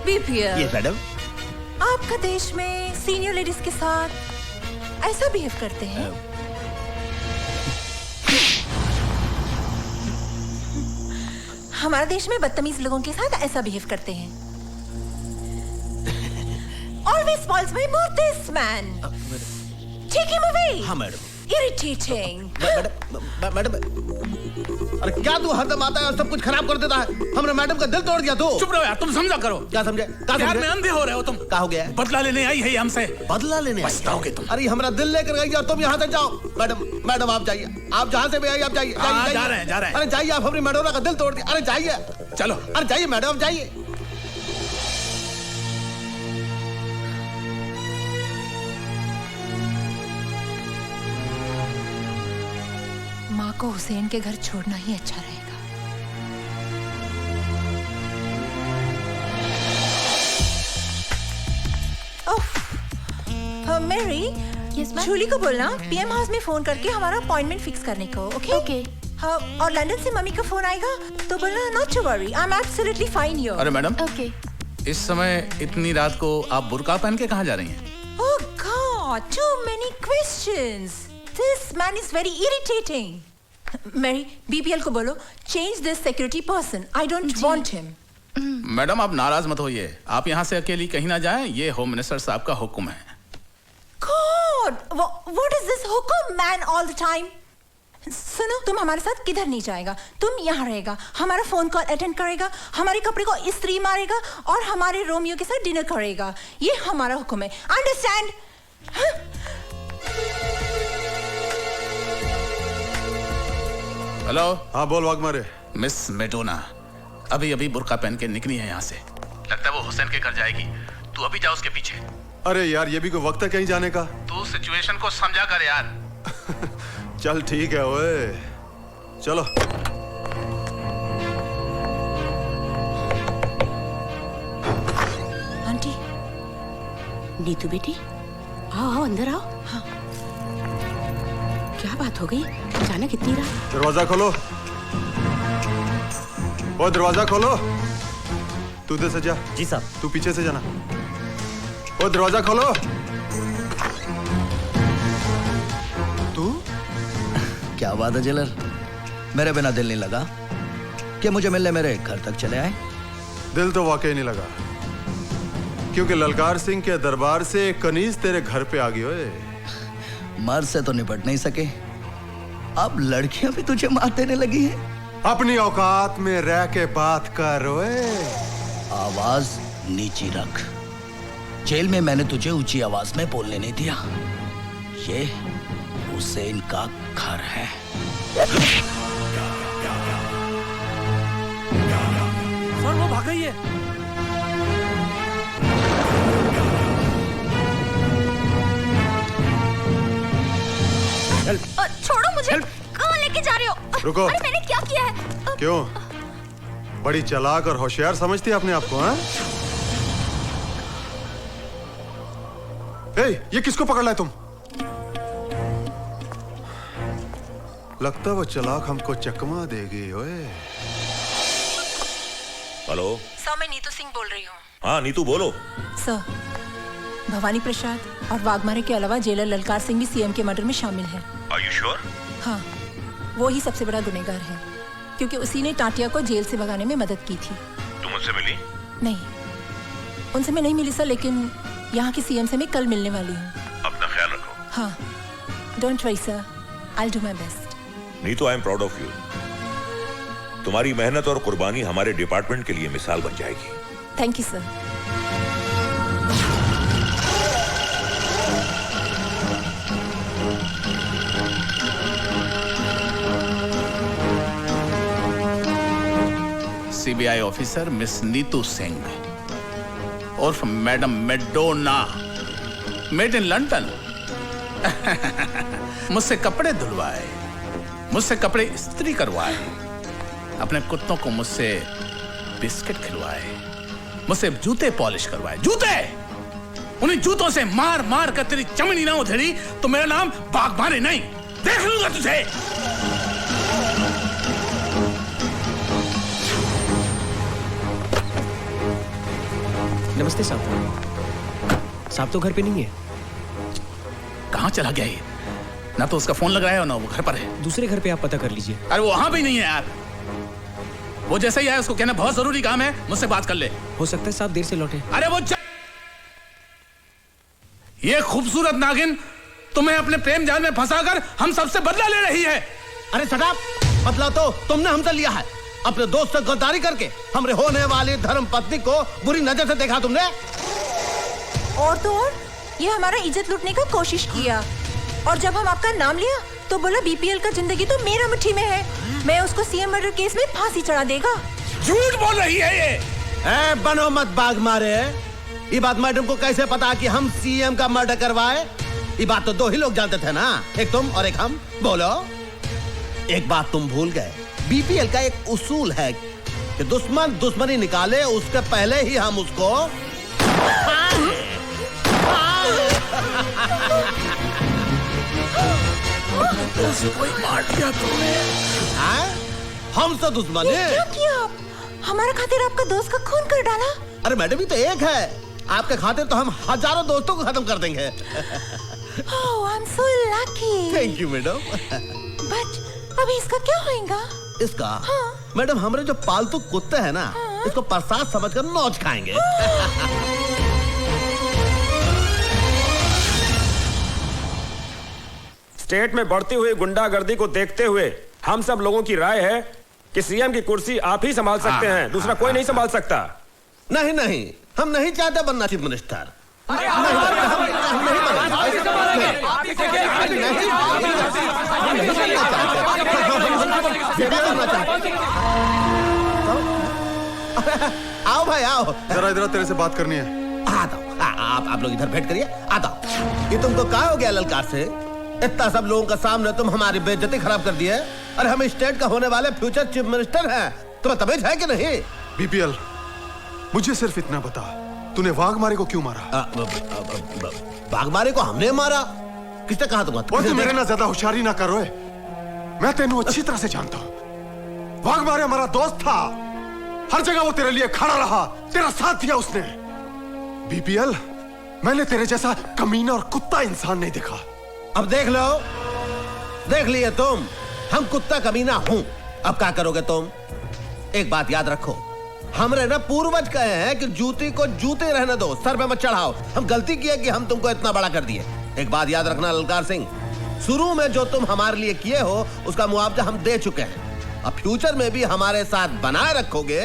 बीपीएल। ये मैडम, आपका देश में सीनियर लेडीज के साथ ऐसा बिहेव करते हैं? हमारे देश में बदतमीज लोगों के साथ ऐसा बिहेव करते हैं। Always spoils my mood, this man. Take him away. हाँ मैडम। Irritating. मैडम, अरे क्या तू हरदम आता है और सब कुछ खराब कर देता है? हमने मैडम का दिल तोड़ दिया। तो चुप रहो यार, तुम समझा करो। क्या समझे? यार में अंधे हो रहे हो तुम। क्या हो गया? बदला लेने आई है हमसे। बदला लेने पछताओगे तुम। अरे हमारा दिल लेकर गई और तुम यहाँ से जाओ। मैडम आप जाइए, आप जहाँ से भी आई आप जाइए। जा रहे हैं। अरे जाइए, आप अपनी मैडोना का दिल तोड़ दिया। अरे जाइए, चलो। अरे जाइए मैडम, जाइए। माँ को हुसैन के घर छोड़ना ही अच्छा रहेगा। मेरी जूली को बोलना पीएम हाउस में फोन करके हमारा अपॉइंटमेंट फिक्स करने को, ओके? ओके। हाँ, और लंदन से मम्मी का फोन आएगा तो बोलना not to worry, I am absolutely fine here. अरे मैडम, ओके। इस समय इतनी रात को आप बुर्का पहन के कहाँ जा रही हैं? Oh God, too many questions. This man is very irritating. Mary, BPL को बोलो change this security person. I don't want him. Madam आप नाराज मत होइए, आप यहाँ से अकेली कहीं ना जाएं, ये होम मिनिस्टर साहब का हुक्म है। God, what is this हुक्म man all the time? सुनो, तुम हमारे साथ किधर नहीं जाएगा, तुम यहाँ रहेगा, हमारा फोन कॉल अटेंड करेगा, हमारे कपड़े को इस्त्री मारेगा और हमारे रोमियो के साथ डिनर करेगा। ये हमारा हुक्म है, अंडरस्टैंड? हेलो। हाँ बोल वाघमारे। मिस मेडोना अभी अभी बुर्का पहन के निकली है यहाँ से, लगता है वो हुसैन के घर जाएगी, तू अभी जा उसके पीछे। अरे यार ये भी कोई वक्त है कहीं जाने का? तू सिचुएशन को समझा कर यार। चल ठीक है ओए, चलो। आंटी, नीतू बेटी, आओ आओ अंदर आओ। हाँ। क्या बात हो गई, अचानक इतनी रात? दरवाजा खोलो, ओ दरवाजा खोलो। तू इधर से जा। जी साहब। तू पीछे से जाना। ओ दरवाजा खोलो। क्या बात है जेलर, मेरे बिना दिल नहीं लगा कि मुझे मिलने मेरे घर तक चले आए? दिल तो वाकई नहीं लगा, क्योंकि ललकार सिंह के दरबार से कनीज तेरे घर पे आ गई। ओए मर्द से तो निपट नहीं सके, अब लड़कियां भी तुझे मार देने लगी हैं। अपनी औकात में रह के बात कर। ओए आवाज नीची रख, जेल में मैंने तुझे ऊंची आवाज में बोलने नहीं दिया। ये हुसैन का घर है। सर वो भाग गई है। छोड़ो मुझे, कहाँ लेके जा रहे हो? रुको। अरे मैंने क्या किया है? क्यों बड़ी चालाक और होशियार समझती है अपने आप को? हाँ ये किसको पकड़ लाए तुम? लगता वो चालाक हमको चकमा देगी। ओए हेलो सर, मैं नीतू सिंह बोल रही हूँ। हाँ नीतू बोलो। सर, भवानी प्रसाद और वाघमारे के अलावा जेलर ललकार सिंह भी सीएम के मर्डर में शामिल है। Are you sure? हाँ, वो ही सबसे बड़ा गुनहगार है, क्योंकि उसी ने टाटिया को जेल से भगाने में मदद की थी। तुम उनसे मिली? नहीं, उनसे मैं नहीं मिली सर, लेकिन यहाँ की सीएम से मैं कल मिलने वाली हूँ। अपना ख्याल रखो। हाँ, don't worry sir, I will do my best. Neetu, I am proud of you. तुम्हारी मेहनत और कुर्बानी हमारे डिपार्टमेंट के लिए मिसाल बन जाएगी। Thank you sir. CBI officer miss Neetu Singh उर्फ madam Madonna, made in London. मुझसे कपड़े धुलवाए, मुझसे इस्त्री इस्त्री करवाए, अपने कुत्तों को मुझसे बिस्किट खिलवाए, मुझसे जूते पॉलिश करवाए। जूते, उन्हीं जूतों से मार मार कर तेरी चमड़ी ना उधेड़ी तो मेरा नाम वाघमारे नहीं, देख लूंगा तुझे। नमस्ते साहब। साहब तो घर पे नहीं है। कहाँ चला गया ये? ना तो उसका फोन लग रहा है और ना वो घर पर है। दूसरे घर पे आप पता कर लीजिए। अरे वो वहां भी नहीं है यार। वो जैसे ही आया उसको कहना बहुत जरूरी काम है, मुझसे बात कर ले। हो सकता है साहब देर से लौटे। अरे वो ये खूबसूरत नागिन तुम्हें अपने प्रेम जाल में फंसाकर हम सबसे बदला ले रही है। अरे सदाब, बदला तो तुमने हमसे लिया है, अपने दोस्त से गद्दारी करके हमरे होने वाली धर्म पत्नी को बुरी नजर से देखा तुमने। और तो और ये हमारा इज्जत लूटने का कोशिश किया, और जब हम आपका नाम लिया तो बोला बीपीएल का जिंदगी तो मेरा मुट्ठी में है, मैं उसको सीएम मर्डर केस में फांसी चढ़ा देगा। झूठ बोल रही है ये। बनो मत बाग मारे। ये बात मैडम को कैसे पता कि हम सीएम का मर्डर करवाए? ये बात तो दो ही लोग जानते थे ना, एक तुम और एक हम। बोलो। एक बात तुम भूल गए, बीपीएल का एक उसूल है कि दुश्मन दुश्मनी निकाले उसके पहले ही हम उसको बस कोई मार दिया तुमने। हम तो दुश्मन ये है। क्या किया आप? हमारे खातिर आपका दोस्त का खून कर डाला। अरे मैडम ये तो एक है, आपके खातिर तो हम हजारों दोस्तों को खत्म कर देंगे। Oh, I'm so lucky. Thank you madam. But अभी इसका क्या होएगा? इसका मैडम हमारे जो पालतू कुत्ते हैं ना, इसको प्रसाद समझकर नोच खाएंगे। स्टेट में बढ़ती हुई गुंडागर्दी को देखते हुए हम सब लोगों की राय है कि सीएम की कुर्सी आप ही संभाल सकते हैं, दूसरा कोई नहीं संभाल सकता। नहीं नहीं, हम नहीं चाहते बनना चीफ मिनिस्टर। आओ भाई आओ, जरा इधर तेरे से बात करनी है। आप लोग इधर भेंट करिए। आता ये तुमको क्या हो गया ललकार से? इतना सब लोगों का सामने तुम हमारी बेइज्जती खराब कर दी है। और हम स्टेट का होने वाले फ्यूचर चीफ मिनिस्टर हैं, तुम्हें तमीज है कि नहीं? बीपीएल, मुझे सिर्फ इतना बता, तूने वाघमारे को क्यों मारा? वाघमारे को हमने मारा? किसने कहा तुम्हें? तू मेरे ना ज्यादा होशियारी ना करो। मैं तेनू अच्छी तरह से जानता हूँ। वाघमारे हमारा दोस्त था, हर जगह वो तेरे लिए खड़ा रहा, तेरा साथ दिया उसने। बीपीएल, मैंने तेरे जैसा कमीना और कुत्ता इंसान नहीं देखा। अब देख लो, देख लिए तुम, हम कुत्ता कमीना हूं। अब क्या करोगे तुम? एक बात याद रखो, हमरे ना पूर्वज कहे हैं कि जूती को जूते रहने दो, सर पे मत चढ़ाओ। हम गलती किए कि हम तुमको इतना बड़ा कर दिए। एक बात याद रखना ललकार सिंह, शुरू में जो तुम हमारे लिए किए हो उसका मुआवजा हम दे चुके हैं। अब फ्यूचर में भी हमारे साथ बनाए रखोगे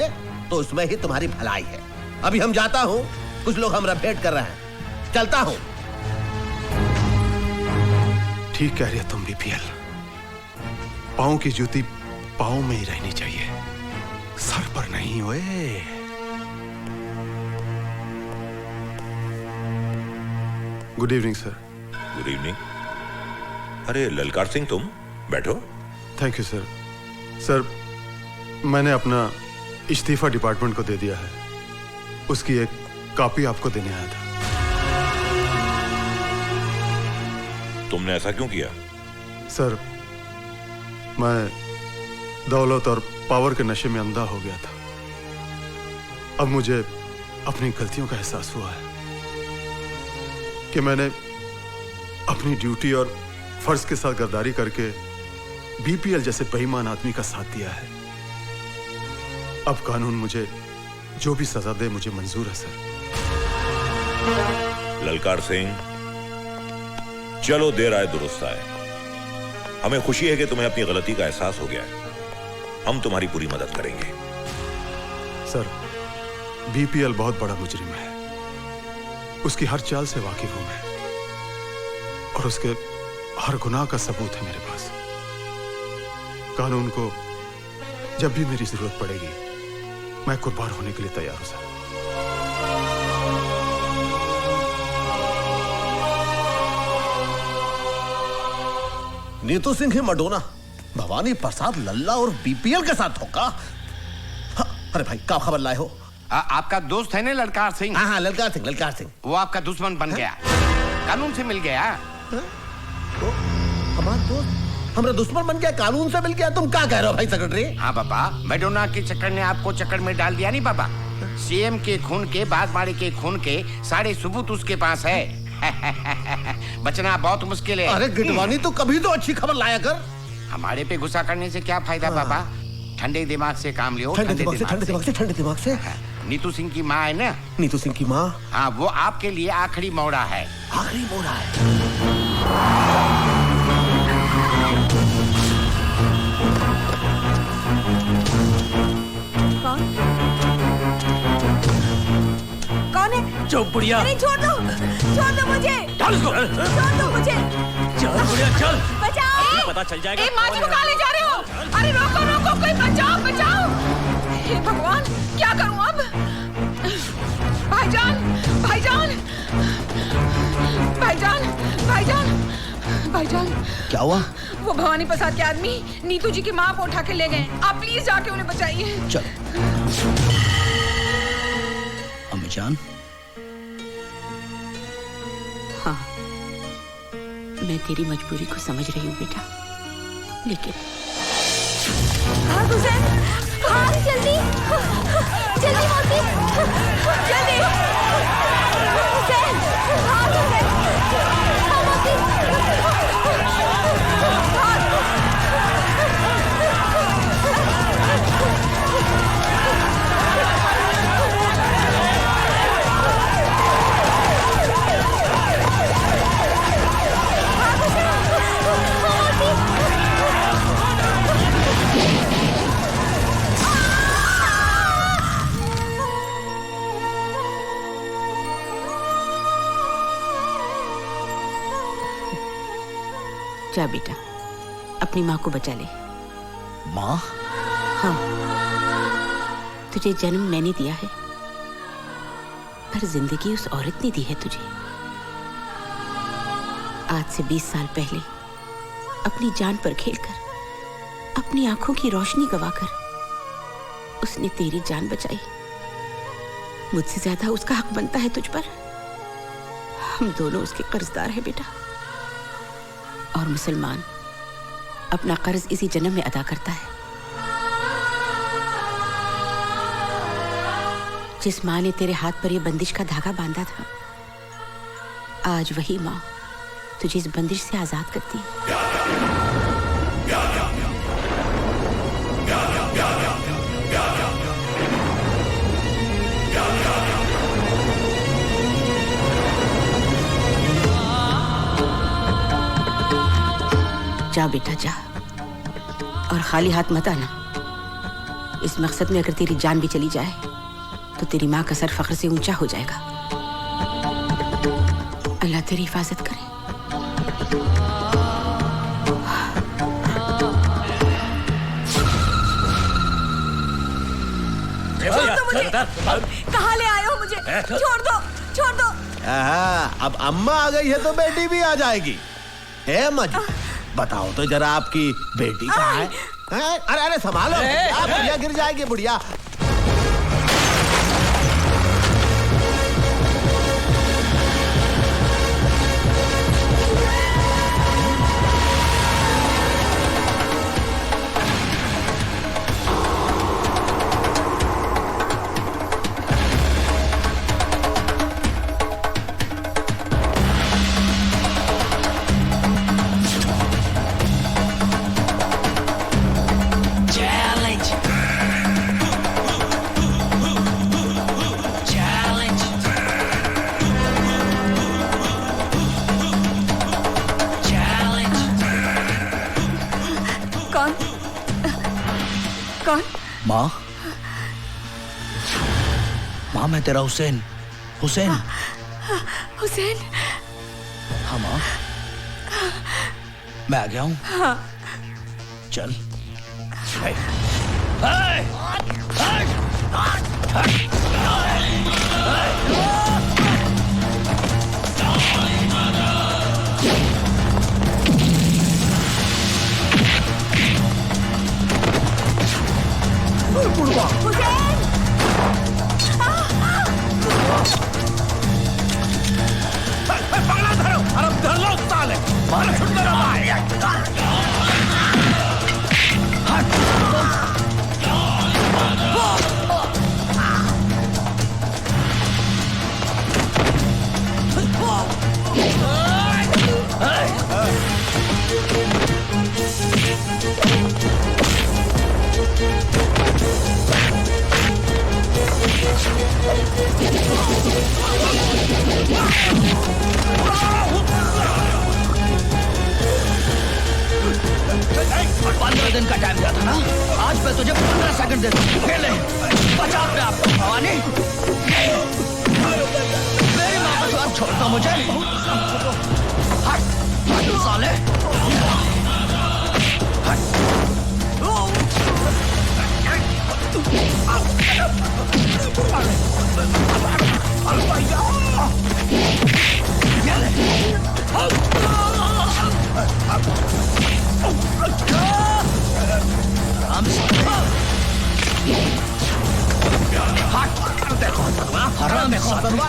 तो उसमें ही तुम्हारी भलाई है। अभी हम जाता हूं, कुछ लोग हमरा भेंट कर रहे हैं, चलता हूं। ठीक कह रही है तुम बीपीएल, पाँव की जूती पाँव में ही रहनी चाहिए, सर पर नहीं। ओए good evening sir. Good evening. अरे ललकार सिंह, तुम बैठो। Thank you sir. सर, मैंने अपना इस्तीफा डिपार्टमेंट को दे दिया है, उसकी एक कॉपी आपको देने आया था। तुमने ऐसा क्यों किया? सर, मैं दौलत और पावर के नशे में अंधा हो गया था। अब मुझे अपनी गलतियों का एहसास हुआ है कि मैंने अपनी ड्यूटी और फर्ज के साथ गद्दारी करके बीपीएल जैसे बेईमान आदमी का साथ दिया है। अब कानून मुझे जो भी सजा दे मुझे मंजूर है सर। ललकार सिंह, चलो देर आए दुरुस्त आए। हमें खुशी है कि तुम्हें अपनी गलती का एहसास हो गया है। हम तुम्हारी पूरी मदद करेंगे। सर, बीपीएल बहुत बड़ा मुजरिम है, उसकी हर चाल से वाकिफ हूं मैं, और उसके हर गुनाह का सबूत है मेरे पास। कानून को जब भी मेरी जरूरत पड़ेगी मैं कुर्बान होने के लिए तैयार हूं सर। नीतू सिंह ही मडोना भवानी प्रसाद लल्ला और बीपीएल के साथ होगा। अरे भाई क्या खबर लाए हो? आपका दोस्त है ना ललकार सिंह? हाँ ललकार सिंह, ललकार सिंह। वो आपका दुश्मन बन गया, कानून से मिल गया। हमारा दोस्त हमारा दुश्मन बन गया, कानून से मिल गया? तुम क्या कह रहे हो भाई सेक्रेटरी? हाँ बाबा, मैडोना के चक्कर ने आपको चक्कर में डाल दिया नहीं बाबा। सीएम के खून के, बागमारे के खून के सारे सबूत उसके पास है। बचना बहुत मुश्किल है। अरे गिटवानी, तो कभी तो अच्छी खबर लाया कर। हमारे पे गुस्सा करने से क्या फायदा बाबा? ठंडे दिमाग से काम लियो। ठंडे दिमाग से। नीतू सिंह की माँ है ना? नीतू सिंह की माँ? हाँ, वो आपके लिए आखिरी मोड़ा है। आखिरी मोड़ा है? कौन है? चुप बुढ़िया। अरे छोड़ दो मुझे। चल इसको। छोड़ दो मुझे। चल बुढ़िया चल। बचाओ। पता चल जाएगा। माँ जी को कहाँ ले जा रहे हो? अरे रोको रोको, कोई बचाओ। हे भगवान, क्या करूं अब? भाईजान। क्या हुआ? वो भवानी प्रसाद के आदमी नीतू जी की माँ को उठा के ले गए। आप प्लीज जाके उन्हें बचाइए। चल। अम्मी जान। हाँ, मैं तेरी मजबूरी को समझ रही हूँ बेटा, लेकिन हाँ हुसैन, हाँ जल्दी जल्दी मौसी, जल्दी हुसैन, हाँ हुसैन, हाँ मौसी, जा बेटा, अपनी माँ को बचा ले। माँ? हाँ, तुझे जन्म मैंने दिया है, पर जिंदगी उस औरत ने दी है तुझे। आज से 20 साल पहले अपनी जान पर खेलकर, अपनी आंखों की रोशनी गवाकर उसने तेरी जान बचाई। मुझसे ज्यादा उसका हक बनता है तुझ पर। हम दोनों उसके कर्जदार हैं बेटा। और मुसलमान अपना कर्ज इसी जन्म में अदा करता है। जिस माँ ने तेरे हाथ पर यह बंदिश का धागा बांधा था, आज वही माँ तुझे इस बंदिश से आजाद करती है। जा बेटा जा, और खाली हाथ मत आना। इस मकसद में अगर तेरी जान भी चली जाए तो तेरी माँ का सर फख्र से ऊंचा हो जाएगा। अल्लाह तेरी हिफाजत करे। कहाँ ले आए हो मुझे? छोड़ दो, छोड़ दो। अब अम्मा आ गई है तो बेटी भी आ जाएगी। है अम्मा जी, बताओ तो जरा आपकी बेटी कहाँ है? अरे अरे संभालो, बुढ़िया गिर जाएगी बुढ़िया। माँ, माँ मैं तेरा हुसैन। हुसैन। हुसैन। हाँ माँ, मैं आ गया हूँ। हाँ। चल। दिन का टाइम दिया था ना, आज मैं तुझे 15 सेकंड देता हूँ। खेले, बचा अपने आप को भवानी। मेरी माँ का साथ छोड़ता मुझे। हट, हट साले।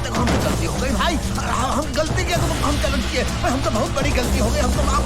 देखो गलती हो गई भाई, हम गलती किया तो हम गलत किए, हम तो बहुत बड़ी गलती हो गई, हमको माफ।